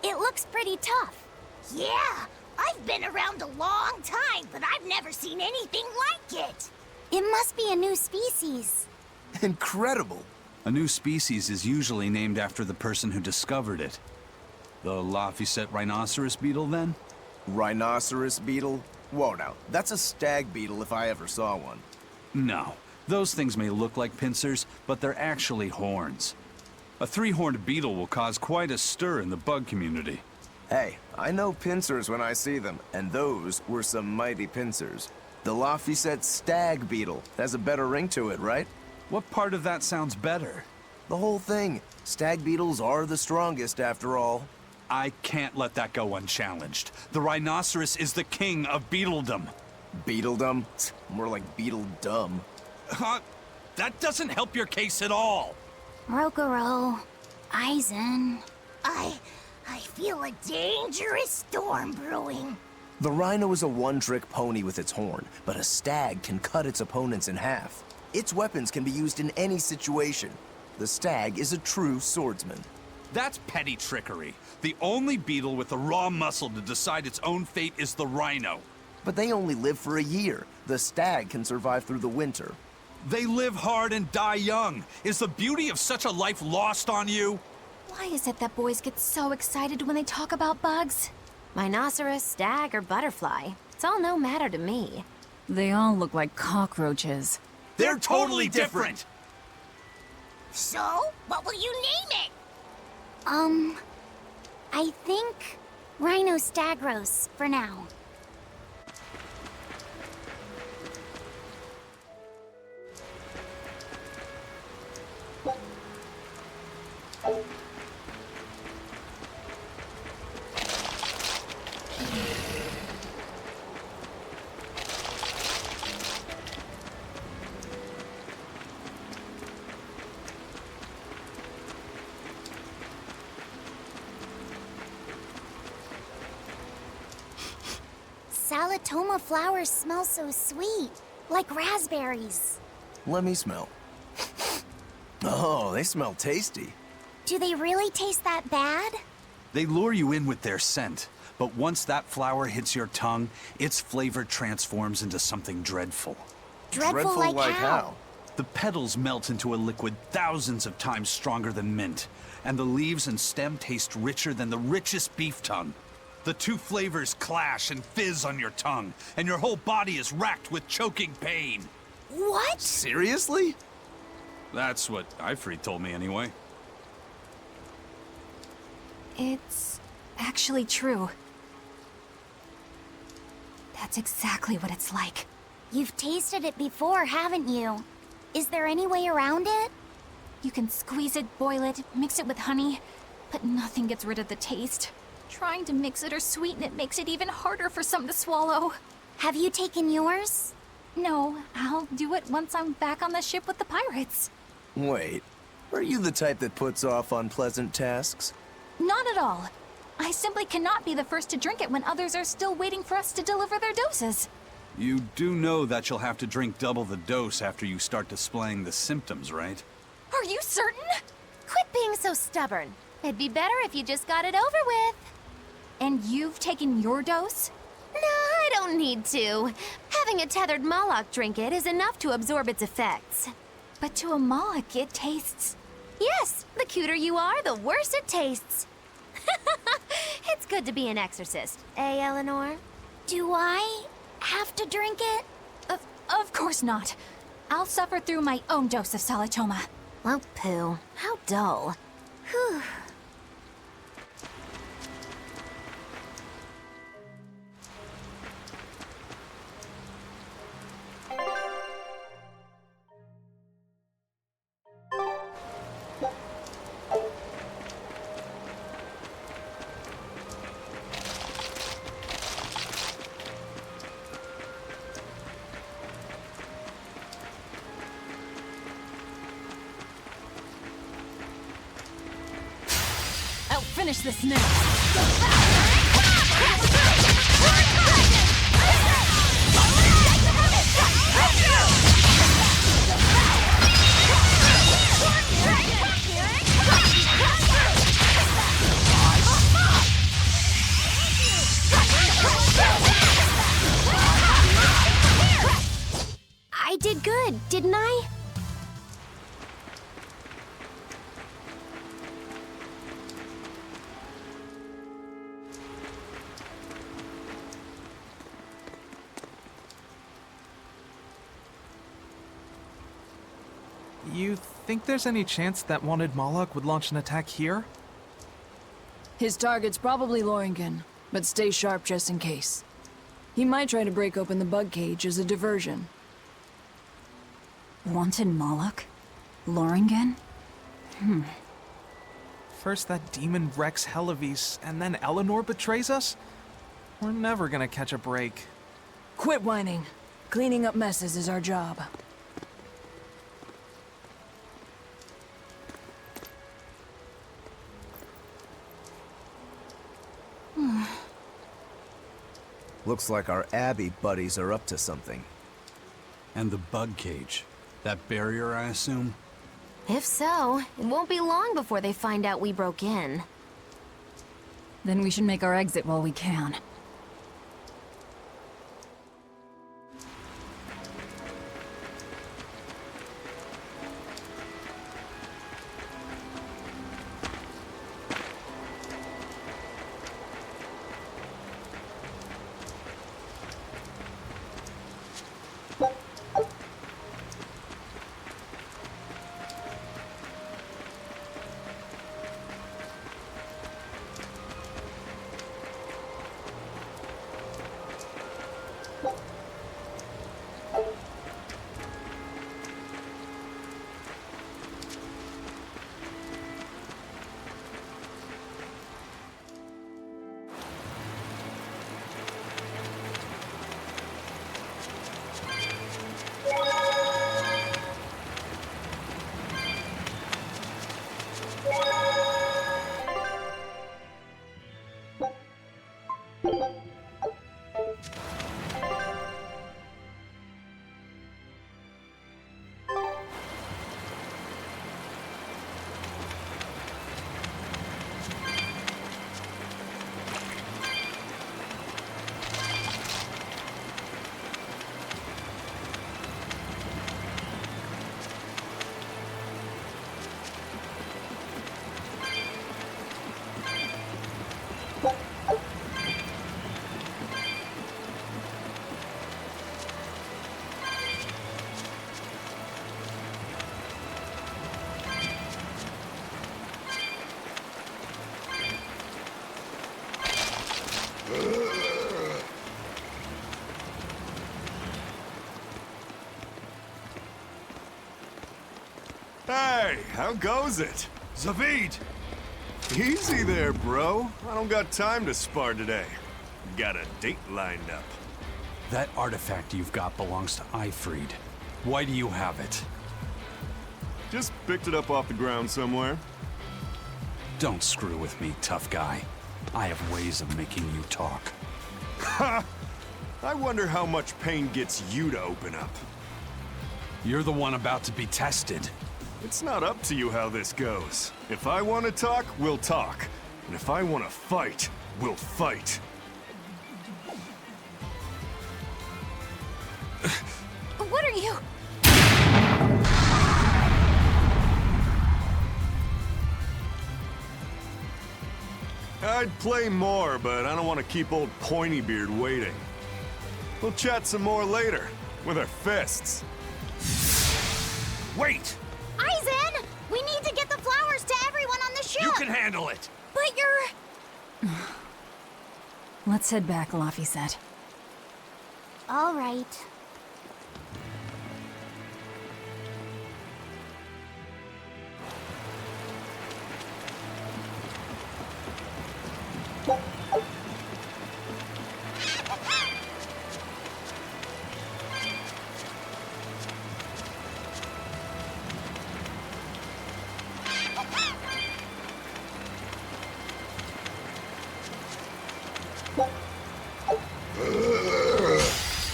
It looks pretty tough. Yeah, I've been around a long time, but I've never seen anything like it. It must be a new species. Incredible! A new species is usually named after the person who discovered it. The Laphicet rhinoceros beetle, then? Rhinoceros beetle? Whoa now, that's a stag beetle if I ever saw one. No. Those things may look like pincers, but they're actually horns. A three-horned beetle will cause quite a stir in the bug community. Hey, I know pincers when I see them, and those were some mighty pincers. The Laphicet stag beetle has a better ring to it, right? What part of that sounds better? The whole thing. Stag beetles are the strongest, after all. I can't let that go unchallenged. The rhinoceros is the king of beetledom. Beetledom? More like beetle-dumb. That doesn't help your case at all. Rokuro, Aizen. I feel a dangerous storm brewing. The rhino is a one-trick pony with its horn, but a stag can cut its opponents in half. Its weapons can be used in any situation. The stag is a true swordsman. That's petty trickery. The only beetle with the raw muscle to decide its own fate is the rhino. But they only live for a year. The stag can survive through the winter. They live hard and die young. Is the beauty of such a life lost on you? Why is it that boys get so excited when they talk about bugs? Rhinoceros, stag, or butterfly. It's all no matter to me. They all look like cockroaches. They're totally different! So, what will you name it? I think Rhinostagros for now. Salatoma flowers smell so sweet, like raspberries. Let me smell. Oh, they smell tasty. Do they really taste that bad? They lure you in with their scent, but once that flower hits your tongue, its flavor transforms into something dreadful. Dreadful like how? The petals melt into a liquid thousands of times stronger than mint, and the leaves and stem taste richer than the richest beef tongue. The two flavors clash and fizz on your tongue, and your whole body is racked with choking pain. What? Seriously? That's what Ifrit told me anyway. It's actually true. That's exactly what it's like. You've tasted it before, haven't you? Is there any way around it? You can squeeze it, boil it, mix it with honey, but nothing gets rid of the taste. Trying to mix it or sweeten it makes it even harder for some to swallow. Have you taken yours? No, I'll do it once I'm back on the ship with the pirates. Wait, are you the type that puts off unpleasant tasks? Not at all. I simply cannot be the first to drink it when others are still waiting for us to deliver their doses. You do know that you'll have to drink double the dose after you start displaying the symptoms, right? Are you certain? Quit being so stubborn. It'd be better if you just got it over with. And you've taken your dose? No, I don't need to. Having a tethered Moloch drink it is enough to absorb its effects. But to a Moloch, it tastes... Yes, the cuter you are, the worse it tastes. It's good to be an exorcist, eh, Eleanor? Do I have to drink it? Of course not. I'll suffer through my own dose of Salatoma. Oh, pooh. How dull. Whew. I'll finish this now. I did good, didn't I? You think there's any chance that wanted Moloch would launch an attack here? His target's probably Loringen, but stay sharp just in case. He might try to break open the bug cage as a diversion. Wanted Moloch? Loringen? First that demon Rex Helavis, and then Eleanor betrays us? We're never gonna catch a break. Quit whining. Cleaning up messes is our job. Looks like our Abbey buddies are up to something. And the bug cage. That barrier, I assume? If so, it won't be long before they find out we broke in. Then we should make our exit while we can. Hey, how goes it? Zavid! Easy there, bro. I don't got time to spar today. Got a date lined up. That artifact you've got belongs to Ifried. Why do you have it? Just picked it up off the ground somewhere. Don't screw with me, tough guy. I have ways of making you talk. Ha! I wonder how much pain gets you to open up. You're the one about to be tested. It's not up to you how this goes. If I want to talk, we'll talk. And if I want to fight, we'll fight. What are you? I'd play more, but I don't want to keep old Pointybeard waiting. We'll chat some more later, with our fists. Wait! Aizen! We need to get the flowers to everyone on the ship! You can handle it! But you're... Let's head back, Laphicet. All right.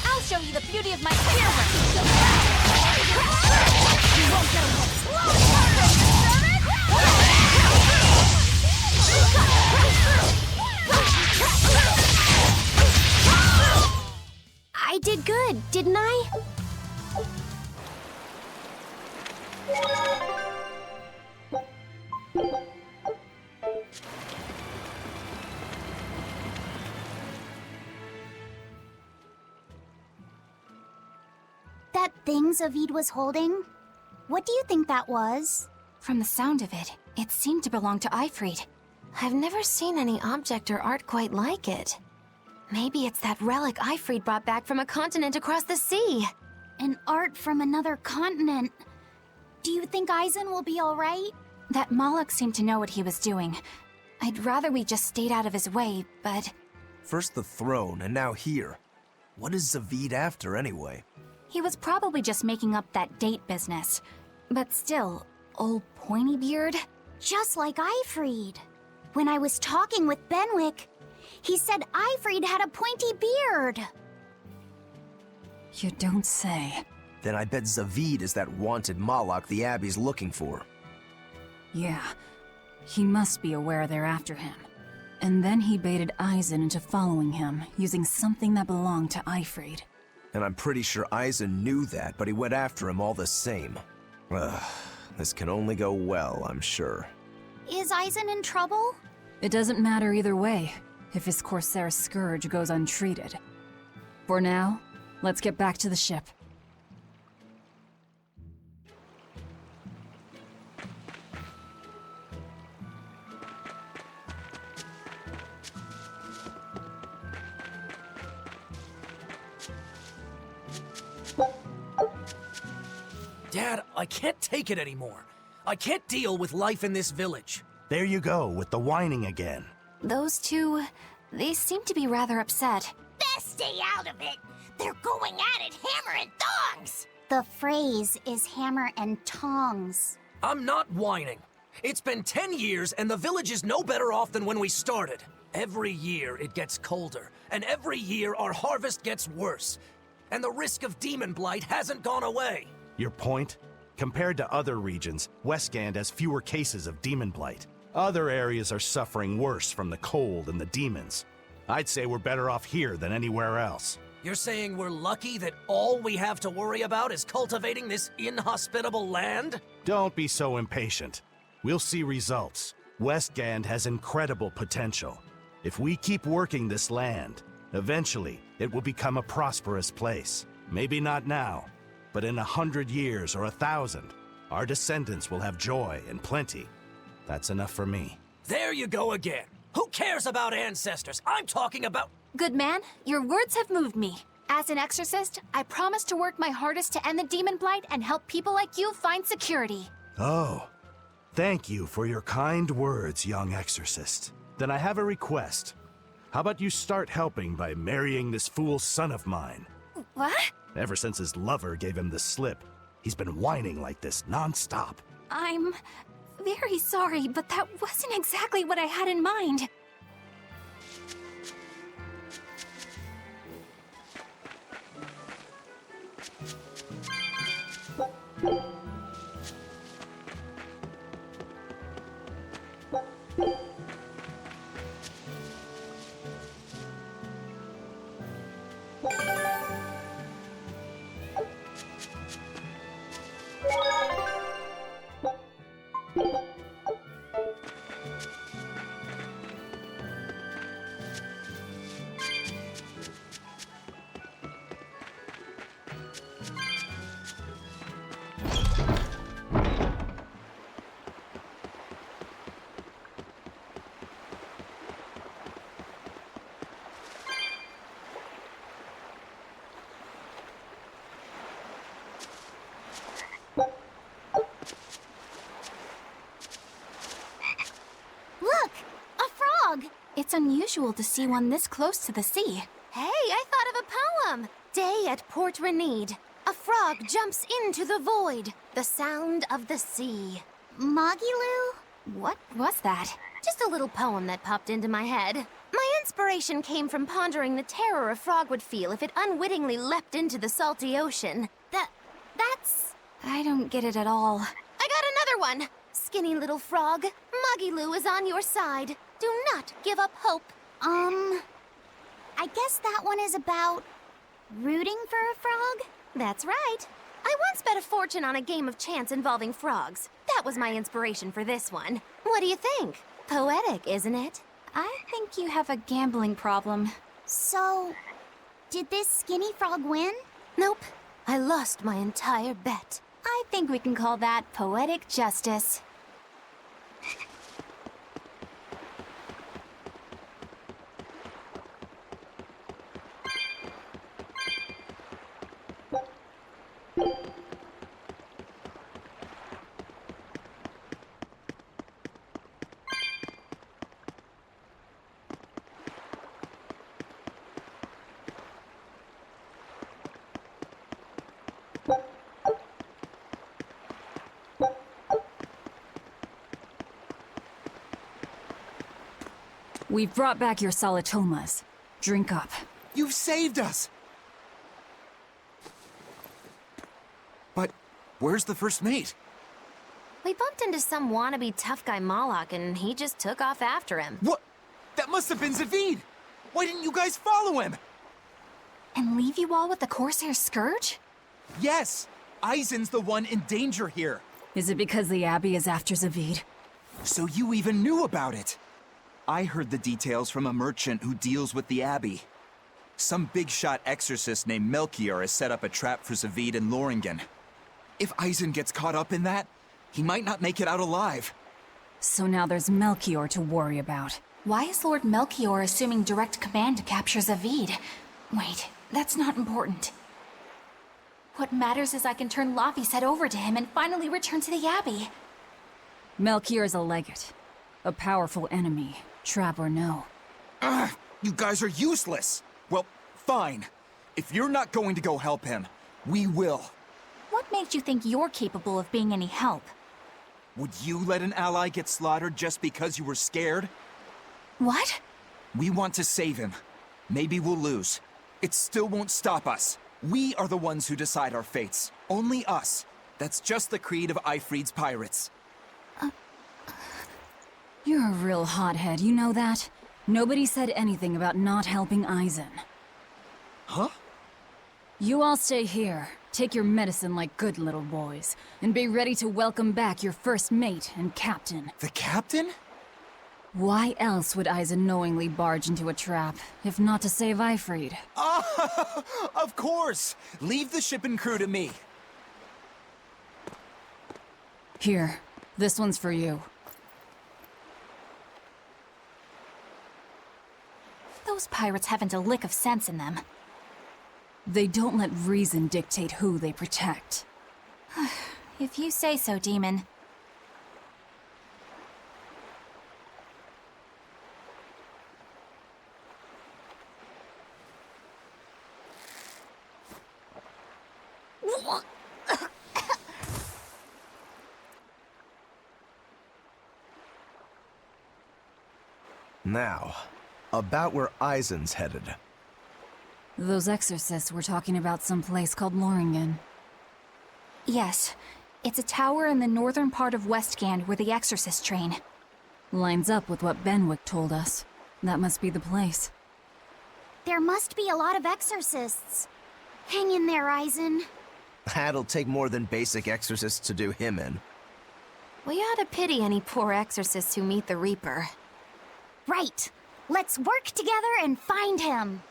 I'll show you the beauty of my spearwork! You won't get away! I did good, didn't I? That thing Zavid was holding? What do you think that was? From the sound of it, it seemed to belong to Ifried. I've never seen any object or art quite like it. Maybe it's that relic Ifried brought back from a continent across the sea. An art from another continent. Do you think Aizen will be all right? That Moloch seemed to know what he was doing. I'd rather we just stayed out of his way, but... First the throne, and now here. What is Zavid after, anyway? He was probably just making up that date business. But still, old Pointybeard? Just like Ifried. When I was talking with Benwick, he said Ifried had a pointy beard. You don't say. Then I bet Zavid is that wanted Moloch the Abbey's looking for. Yeah. He must be aware they're after him. And then he baited Aizen into following him, using something that belonged to Ifried. And I'm pretty sure Aizen knew that, but he went after him all the same. Ugh, this can only go well, I'm sure. Is Aizen in trouble? It doesn't matter either way, if his Corsair scourge goes untreated. For now, let's get back to the ship. Dad, I can't take it anymore. I can't deal with life in this village. There you go, with the whining again. Those two, they seem to be rather upset. Best stay out of it. They're going at it hammer and tongs. The phrase is hammer and tongs. I'm not whining. It's been 10 years and the village is no better off than when we started. Every year it gets colder, and every year our harvest gets worse. And the risk of demon blight hasn't gone away. Your point? Compared to other regions, Westgand has fewer cases of demon blight. Other areas are suffering worse from the cold and the demons. I'd say we're better off here than anywhere else. You're saying we're lucky that all we have to worry about is cultivating this inhospitable land? Don't be so impatient. We'll see results. Westgand has incredible potential. If we keep working this land, eventually it will become a prosperous place. Maybe not now, but in 100 years or 1,000, our descendants will have joy and plenty. That's enough for me. There you go again. Who cares about ancestors? I'm talking about... Good man, your words have moved me. As an exorcist, I promise to work my hardest to end the demon blight and help people like you find security. Oh, thank you for your kind words, young exorcist. Then I have a request. How about you start helping by marrying this fool son of mine? What? Ever since his lover gave him the slip, he's been whining like this non-stop. I'm very sorry, but that wasn't exactly what I had in mind. Look! A frog! It's unusual to see one this close to the sea. Hey, I thought of a poem! Day at Port Renede. A frog jumps into the void. The sound of the sea. Moggy-Loo? What was that? Just a little poem that popped into my head. My inspiration came from pondering the terror a frog would feel if it unwittingly leapt into the salty ocean. That's... I don't get it at all. I got another one! Skinny little frog, Moggy-Loo is on your side. Do not give up hope. I guess that one is about rooting for a frog? That's right. I once bet a fortune on a game of chance involving frogs. That was my inspiration for this one. What do you think? Poetic, isn't it? I think you have a gambling problem. So, did this skinny frog win? Nope. I lost my entire bet. I think we can call that poetic justice. We've brought back your solitomas. Drink up. You've saved us! But where's the first mate? We bumped into some wannabe tough guy Moloch, and he just took off after him. What? That must have been Zavid! Why didn't you guys follow him? And leave you all with the Corsair Scourge? Yes! Eisen's the one in danger here. Is it because the Abbey is after Zavid? So you even knew about it? I heard the details from a merchant who deals with the Abbey. Some big-shot exorcist named Melchior has set up a trap for Zavid and Loringen. If Eisen gets caught up in that, he might not make it out alive. So now there's Melchior to worry about. Why is Lord Melchior assuming direct command to capture Zavid? Wait, that's not important. What matters is I can turn Laffy's head over to him and finally return to the Abbey. Melchior is a legate. A powerful enemy, trap or no. Ugh, you guys are useless! Well, fine. If you're not going to go help him, we will. What makes you think you're capable of being any help? Would you let an ally get slaughtered just because you were scared? What? We want to save him. Maybe we'll lose. It still won't stop us. We are the ones who decide our fates. Only us. That's just the creed of Eifried's pirates. You're a real hothead, you know that? Nobody said anything about not helping Eisen. Huh? You all stay here, take your medicine like good little boys, and be ready to welcome back your first mate and captain. The captain? Why else would Eisen knowingly barge into a trap, if not to save Eifried? Of course! Leave the ship and crew to me. Here, this one's for you. Those pirates haven't a lick of sense in them. They don't let reason dictate who they protect. If you say so, Demon. Now, about where Eisen's headed. Those exorcists were talking about some place called Loringen. Yes. It's a tower in the northern part of Westgand where the exorcists train. Lines up with what Benwick told us. That must be the place. There must be a lot of exorcists. Hang in there, Eisen. That'll take more than basic exorcists to do him in. We ought to pity any poor exorcists who meet the Reaper. Right. Let's work together and find him.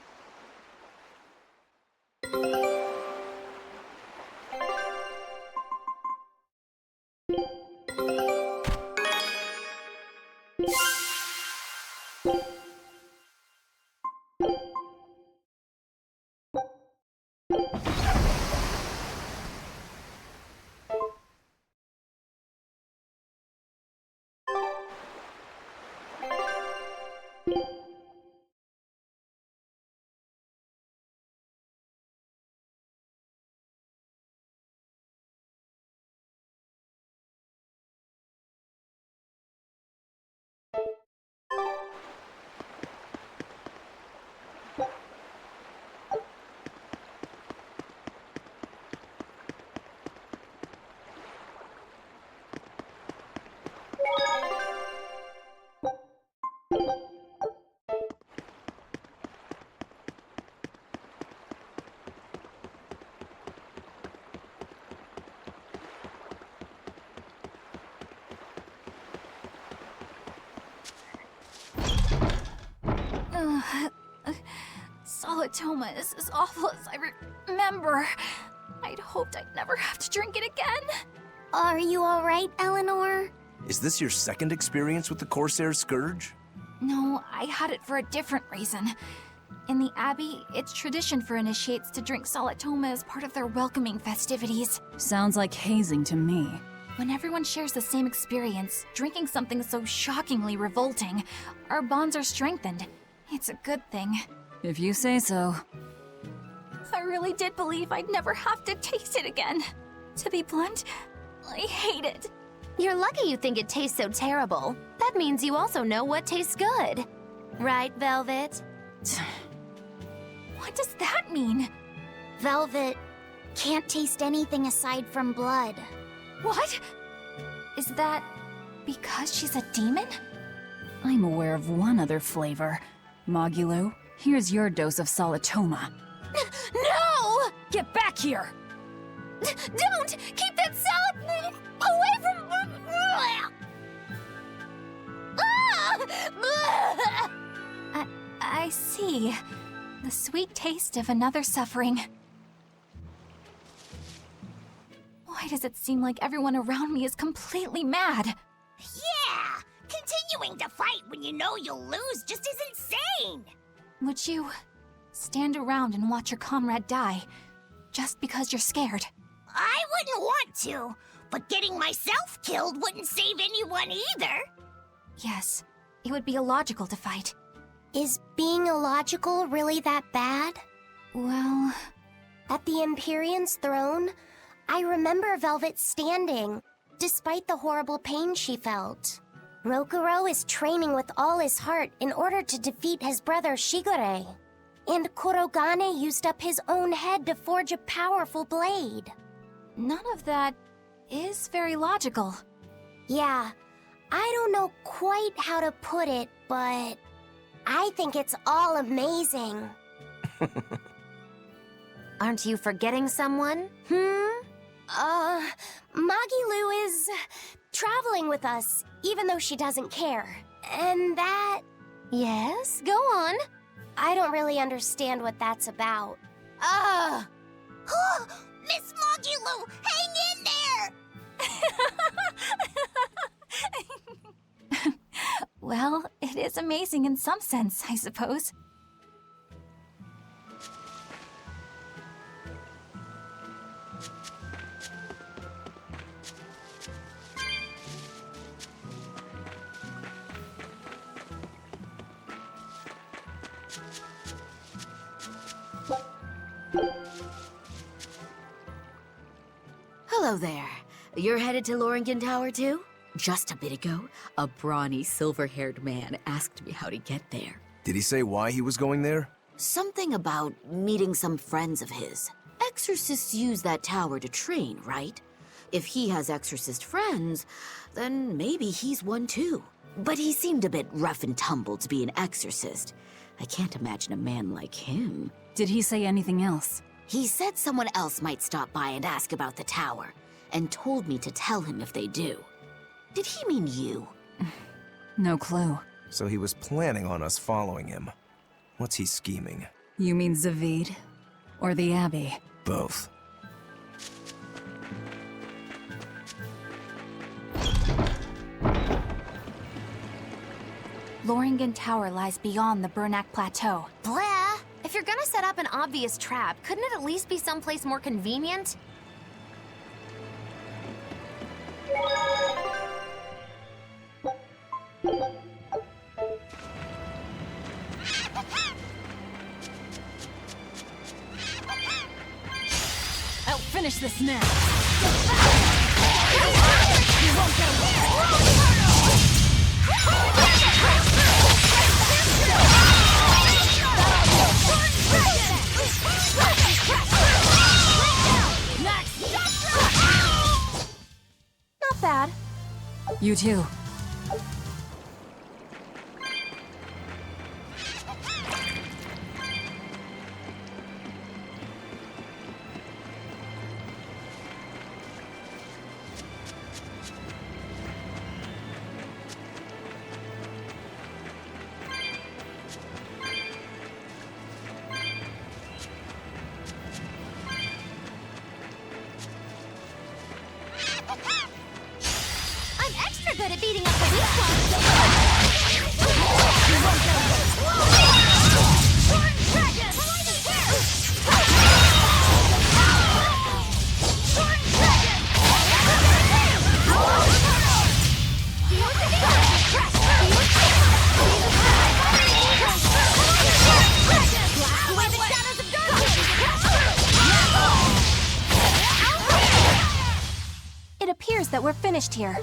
Solatoma is as awful as I remember. I'd hoped I'd never have to drink it again. Are you alright, Eleanor? Is this your second experience with the Corsair Scourge? No, I had it for a different reason. In the Abbey, it's tradition for initiates to drink Solatoma as part of their welcoming festivities. Sounds like hazing to me. When everyone shares the same experience, drinking something so shockingly revolting, our bonds are strengthened. It's a good thing. If you say so. I really did believe I'd never have to taste it again. To be blunt, I hate it. You're lucky you think it tastes so terrible. That means you also know what tastes good. Right, Velvet? What does that mean? Velvet can't taste anything aside from blood. What? Is that because she's a demon? I'm aware of one other flavor. Mogulu, here's your dose of Solatoma. No! Get back here! Don't! Keep that salad away from... I see. The sweet taste of another suffering. Why does it seem like everyone around me is completely mad? Yeah! Continuing to fight when you know you'll lose just is insane! Would you stand around and watch your comrade die just because you're scared? I wouldn't want to, but getting myself killed wouldn't save anyone either. Yes, it would be illogical to fight. Is being illogical really that bad? Well... At the Empyrean's throne, I remember Velvet standing, despite the horrible pain she felt. Rokuro is training with all his heart in order to defeat his brother Shigure. And Kurogane used up his own head to forge a powerful blade. None of that is very logical. Yeah, I don't know quite how to put it, but I think it's all amazing. Aren't you forgetting someone? Magilu is traveling with us, even though she doesn't care. And that... Yes, go on. I don't really understand what that's about. Miss Magilu, hang in there! Well, it is amazing in some sense, I suppose. Hello there. You're headed to Loringen Tower too? Just a bit ago, a brawny, silver-haired man asked me how to get there. Did he say why he was going there? Something about meeting some friends of his. Exorcists use that tower to train, right? If he has exorcist friends, then maybe he's one too. But he seemed a bit rough and tumble to be an exorcist. I can't imagine a man like him. Did he say anything else? He said someone else might stop by and ask about the tower, and told me to tell him if they do. Did he mean you? No clue. So he was planning on us following him. What's he scheming? You mean Zavid? Or the Abbey? Both. Loringen Tower lies beyond the Bernac Plateau. Blah! If you're gonna set up an obvious trap, couldn't it at least be someplace more convenient? I'll finish this now. You won't get away. Not bad. You too. I'm extra good at beating up the weak ones. It appears that we're finished here.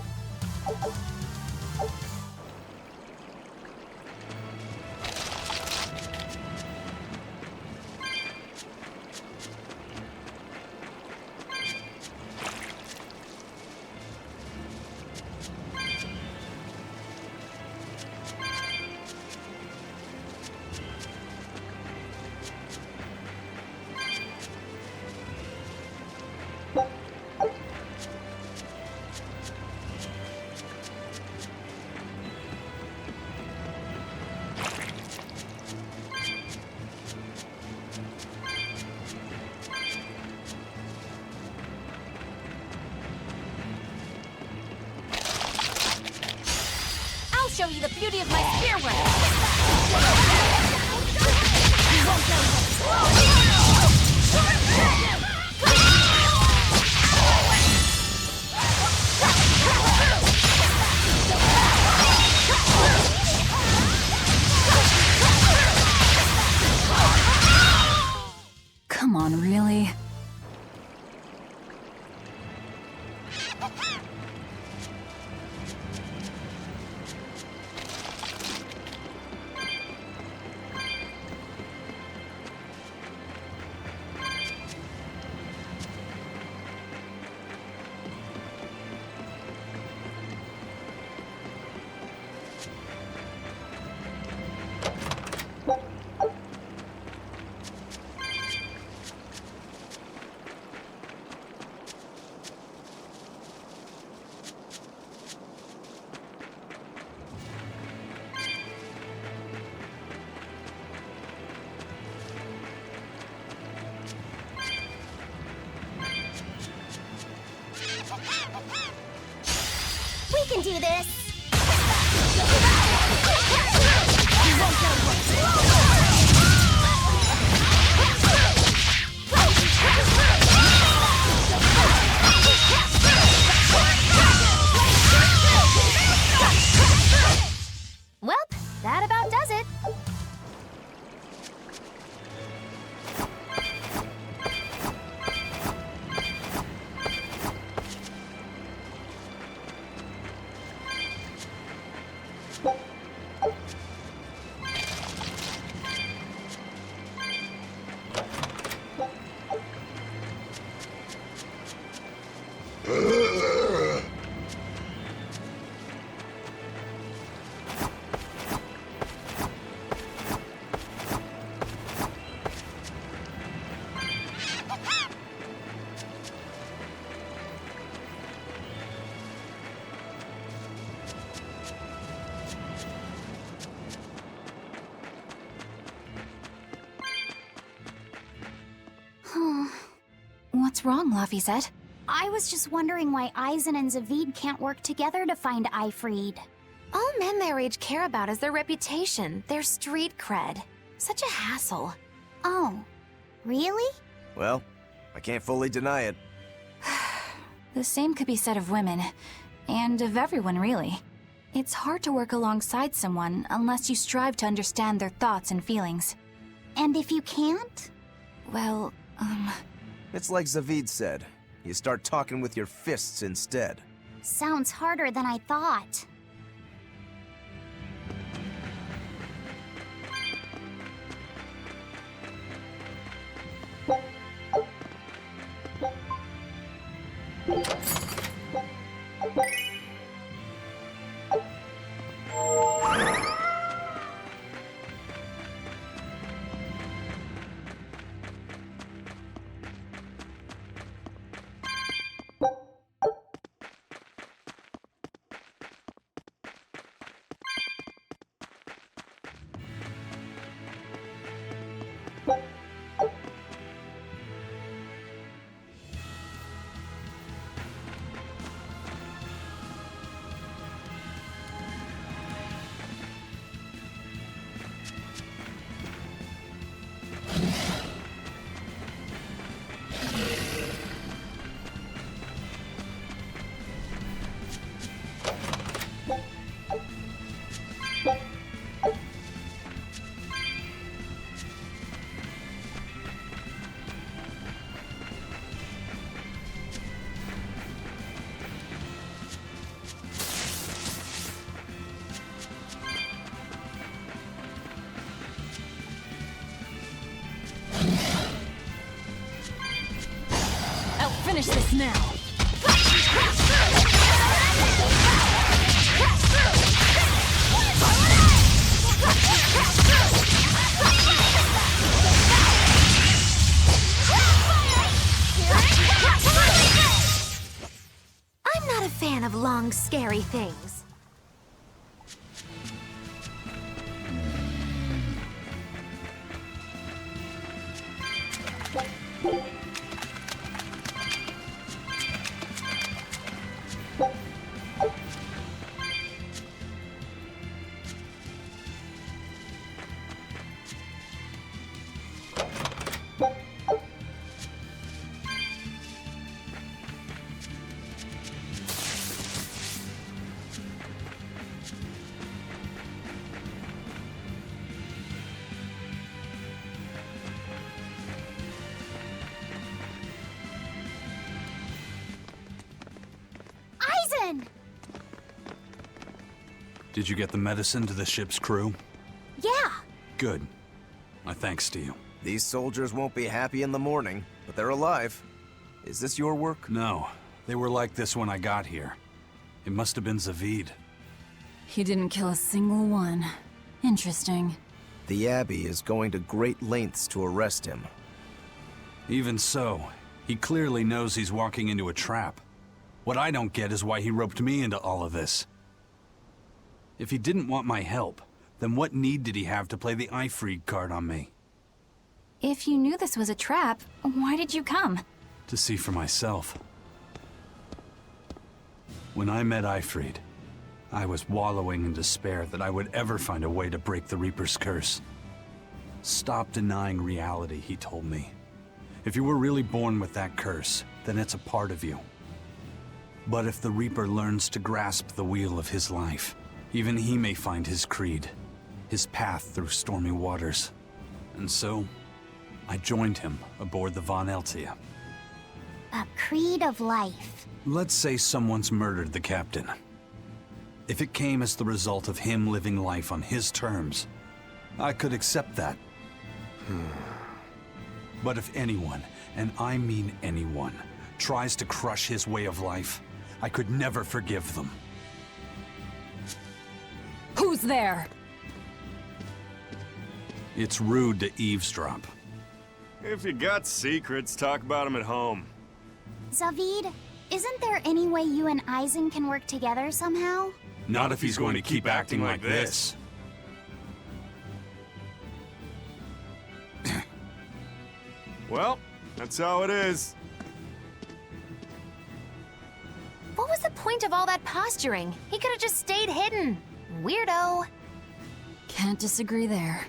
I'll show you the beauty of my spear work. Come on, really? We can do this. Well, that about does it. What's wrong, Laphicet? I was just wondering why Eisen and Zavid can't work together to find Eifried. All men their age care about is their reputation, their street cred. Such a hassle. Oh, really? Well, I can't fully deny it. The same could be said of women, and of everyone, really. It's hard to work alongside someone unless you strive to understand their thoughts and feelings. And if you can't? Well, It's like Zavid said. You start talking with your fists instead. Sounds harder than I thought. Finish this now. I'm not a fan of long, scary things. Eisen! Did you get the medicine to the ship's crew? Yeah. Good. My thanks to you. These soldiers won't be happy in the morning, but they're alive. Is this your work? No. They were like this when I got here. It must have been Zavid. He didn't kill a single one. Interesting. The Abbey is going to great lengths to arrest him. Even so, he clearly knows he's walking into a trap. What I don't get is why he roped me into all of this. If he didn't want my help, then what need did he have to play the Eifried card on me? If you knew this was a trap, why did you come? To see for myself. When I met Eifried, I was wallowing in despair that I would ever find a way to break the Reaper's curse. Stop denying reality, he told me. If you were really born with that curse, then it's a part of you. But if the Reaper learns to grasp the wheel of his life, even he may find his creed, his path through stormy waters. And so, I joined him aboard the Von Eltia. A creed of life. Let's say someone's murdered the captain. If it came as the result of him living life on his terms, I could accept that. But if anyone, and I mean anyone, tries to crush his way of life, I could never forgive them. Who's there? It's rude to eavesdrop. If you got secrets, talk about them at home. Zavid, isn't there any way you and Eisen can work together somehow? Not if he's going to keep acting like this. Well, that's how it is. What was the point of all that posturing? He could have just stayed hidden. Weirdo. Can't disagree there.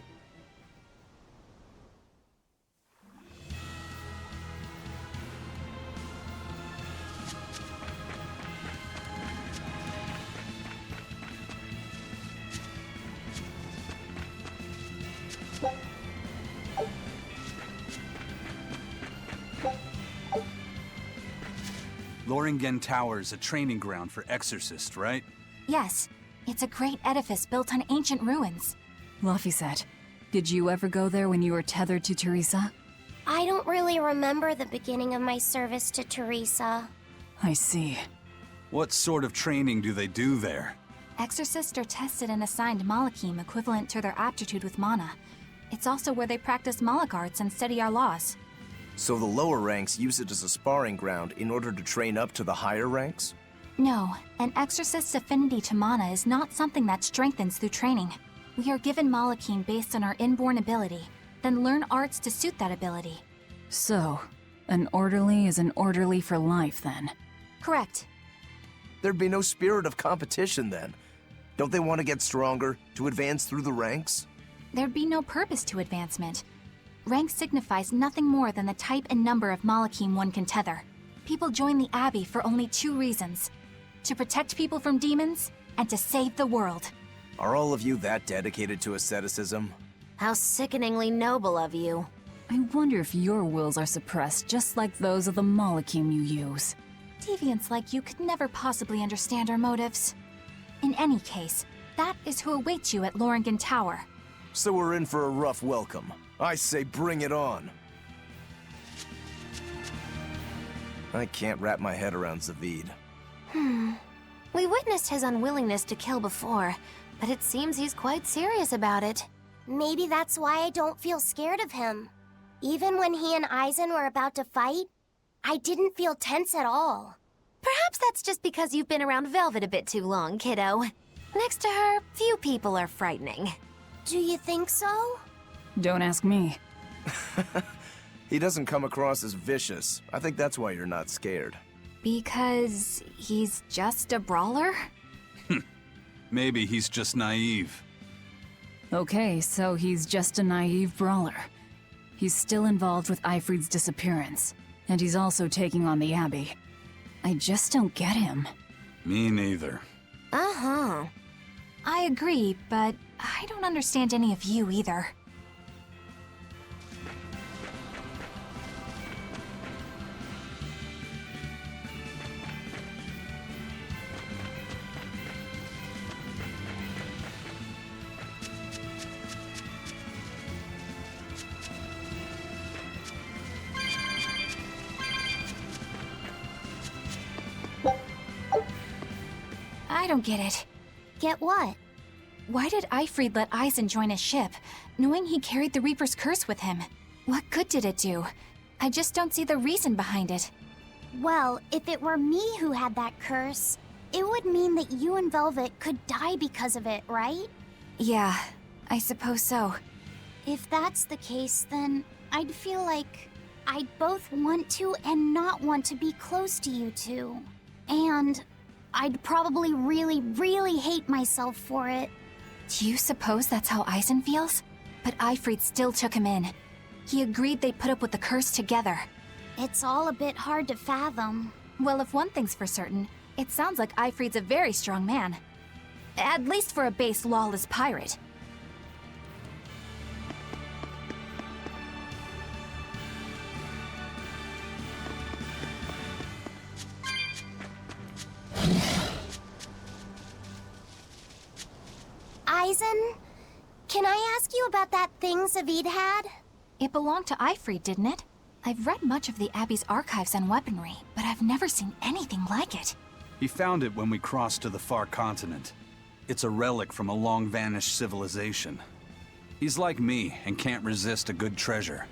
Loringen Tower's a training ground for exorcists, right? Yes, it's a great edifice built on ancient ruins. Laphicet, did you ever go there when you were tethered to Teresa? I don't really remember the beginning of my service to Teresa. I see. What sort of training do they do there? Exorcists are tested and assigned Malachim equivalent to their aptitude with mana. It's also where they practice Malach arts and study our laws. So the lower ranks use it as a sparring ground in order to train up to the higher ranks? No, an exorcist's affinity to mana is not something that strengthens through training. We are given Malachim based on our inborn ability, then learn arts to suit that ability. So, an orderly is an orderly for life, then? Correct. There'd be no spirit of competition then. Don't they want to get stronger, to advance through the ranks? There'd be no purpose to advancement. Rank signifies nothing more than the type and number of Malachim one can tether. People join the Abbey for only two reasons: to protect people from demons, and to save the world. Are all of you that dedicated to asceticism? How sickeningly noble of you. I wonder if your wills are suppressed just like those of the Malachim you use. Deviants like you could never possibly understand our motives. In any case, that is who awaits you at Loringen Tower. So we're in for a rough welcome. I say bring it on. I can't wrap my head around Zavid. We witnessed his unwillingness to kill before, but it seems he's quite serious about it. Maybe that's why I don't feel scared of him. Even when he and Eisen were about to fight, I didn't feel tense at all. Perhaps that's just because you've been around Velvet a bit too long, kiddo. Next to her, few people are frightening. Do you think so? Don't ask me. He doesn't come across as vicious. I think that's why you're not scared. Because he's just a brawler? Maybe he's just naive. Okay, so he's just a naive brawler. He's still involved with Eifried's disappearance, and he's also taking on the Abbey. I just don't get him. Me neither. Uh-huh. I agree, but I don't understand any of you either. I don't get it. Get what? Why did Eifried let Eisen join his ship, knowing he carried the Reaper's curse with him? What good did it do? I just don't see the reason behind it. Well, if it were me who had that curse, it would mean that you and Velvet could die because of it, right? Yeah, I suppose so. If that's the case, then I'd feel like I'd both want to and not want to be close to you two. And I'd probably really, really hate myself for it. Do you suppose that's how Eisen feels? But Eifried still took him in. He agreed they'd put up with the curse together. It's all a bit hard to fathom. Well, if one thing's for certain, it sounds like Eifried's a very strong man. At least for a base lawless pirate. poison? Can I ask you about that thing Zavid had? It belonged to Eifried, didn't it? I've read much of the Abbey's archives on weaponry, but I've never seen anything like it. He found it when we crossed to the far continent. It's a relic from a long-vanished civilization. He's like me and can't resist a good treasure.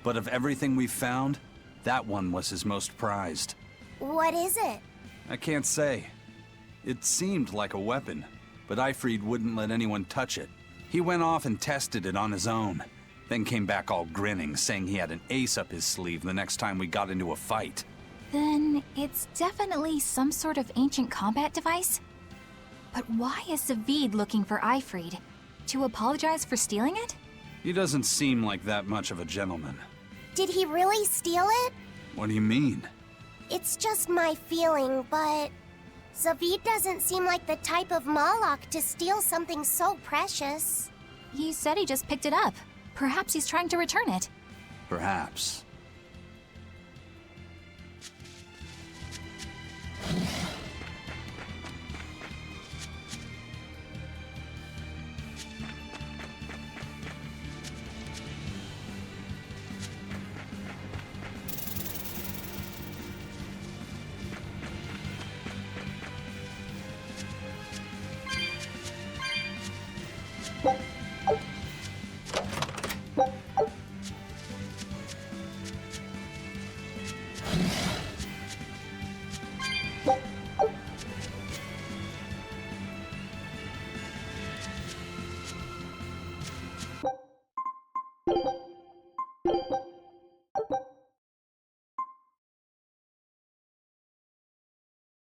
But of everything we've found, that one was his most prized. What is it? I can't say. It seemed like a weapon, but Eifried wouldn't let anyone touch it. He went off and tested it on his own, then came back all grinning, saying he had an ace up his sleeve the next time we got into a fight. Then it's definitely some sort of ancient combat device? But why is Zavid looking for Eifried? To apologize for stealing it? He doesn't seem like that much of a gentleman. Did he really steal it? What do you mean? It's just my feeling, but Zavid doesn't seem like the type of Malak to steal something so precious. He said he just picked it up. Perhaps he's trying to return it. Perhaps. What?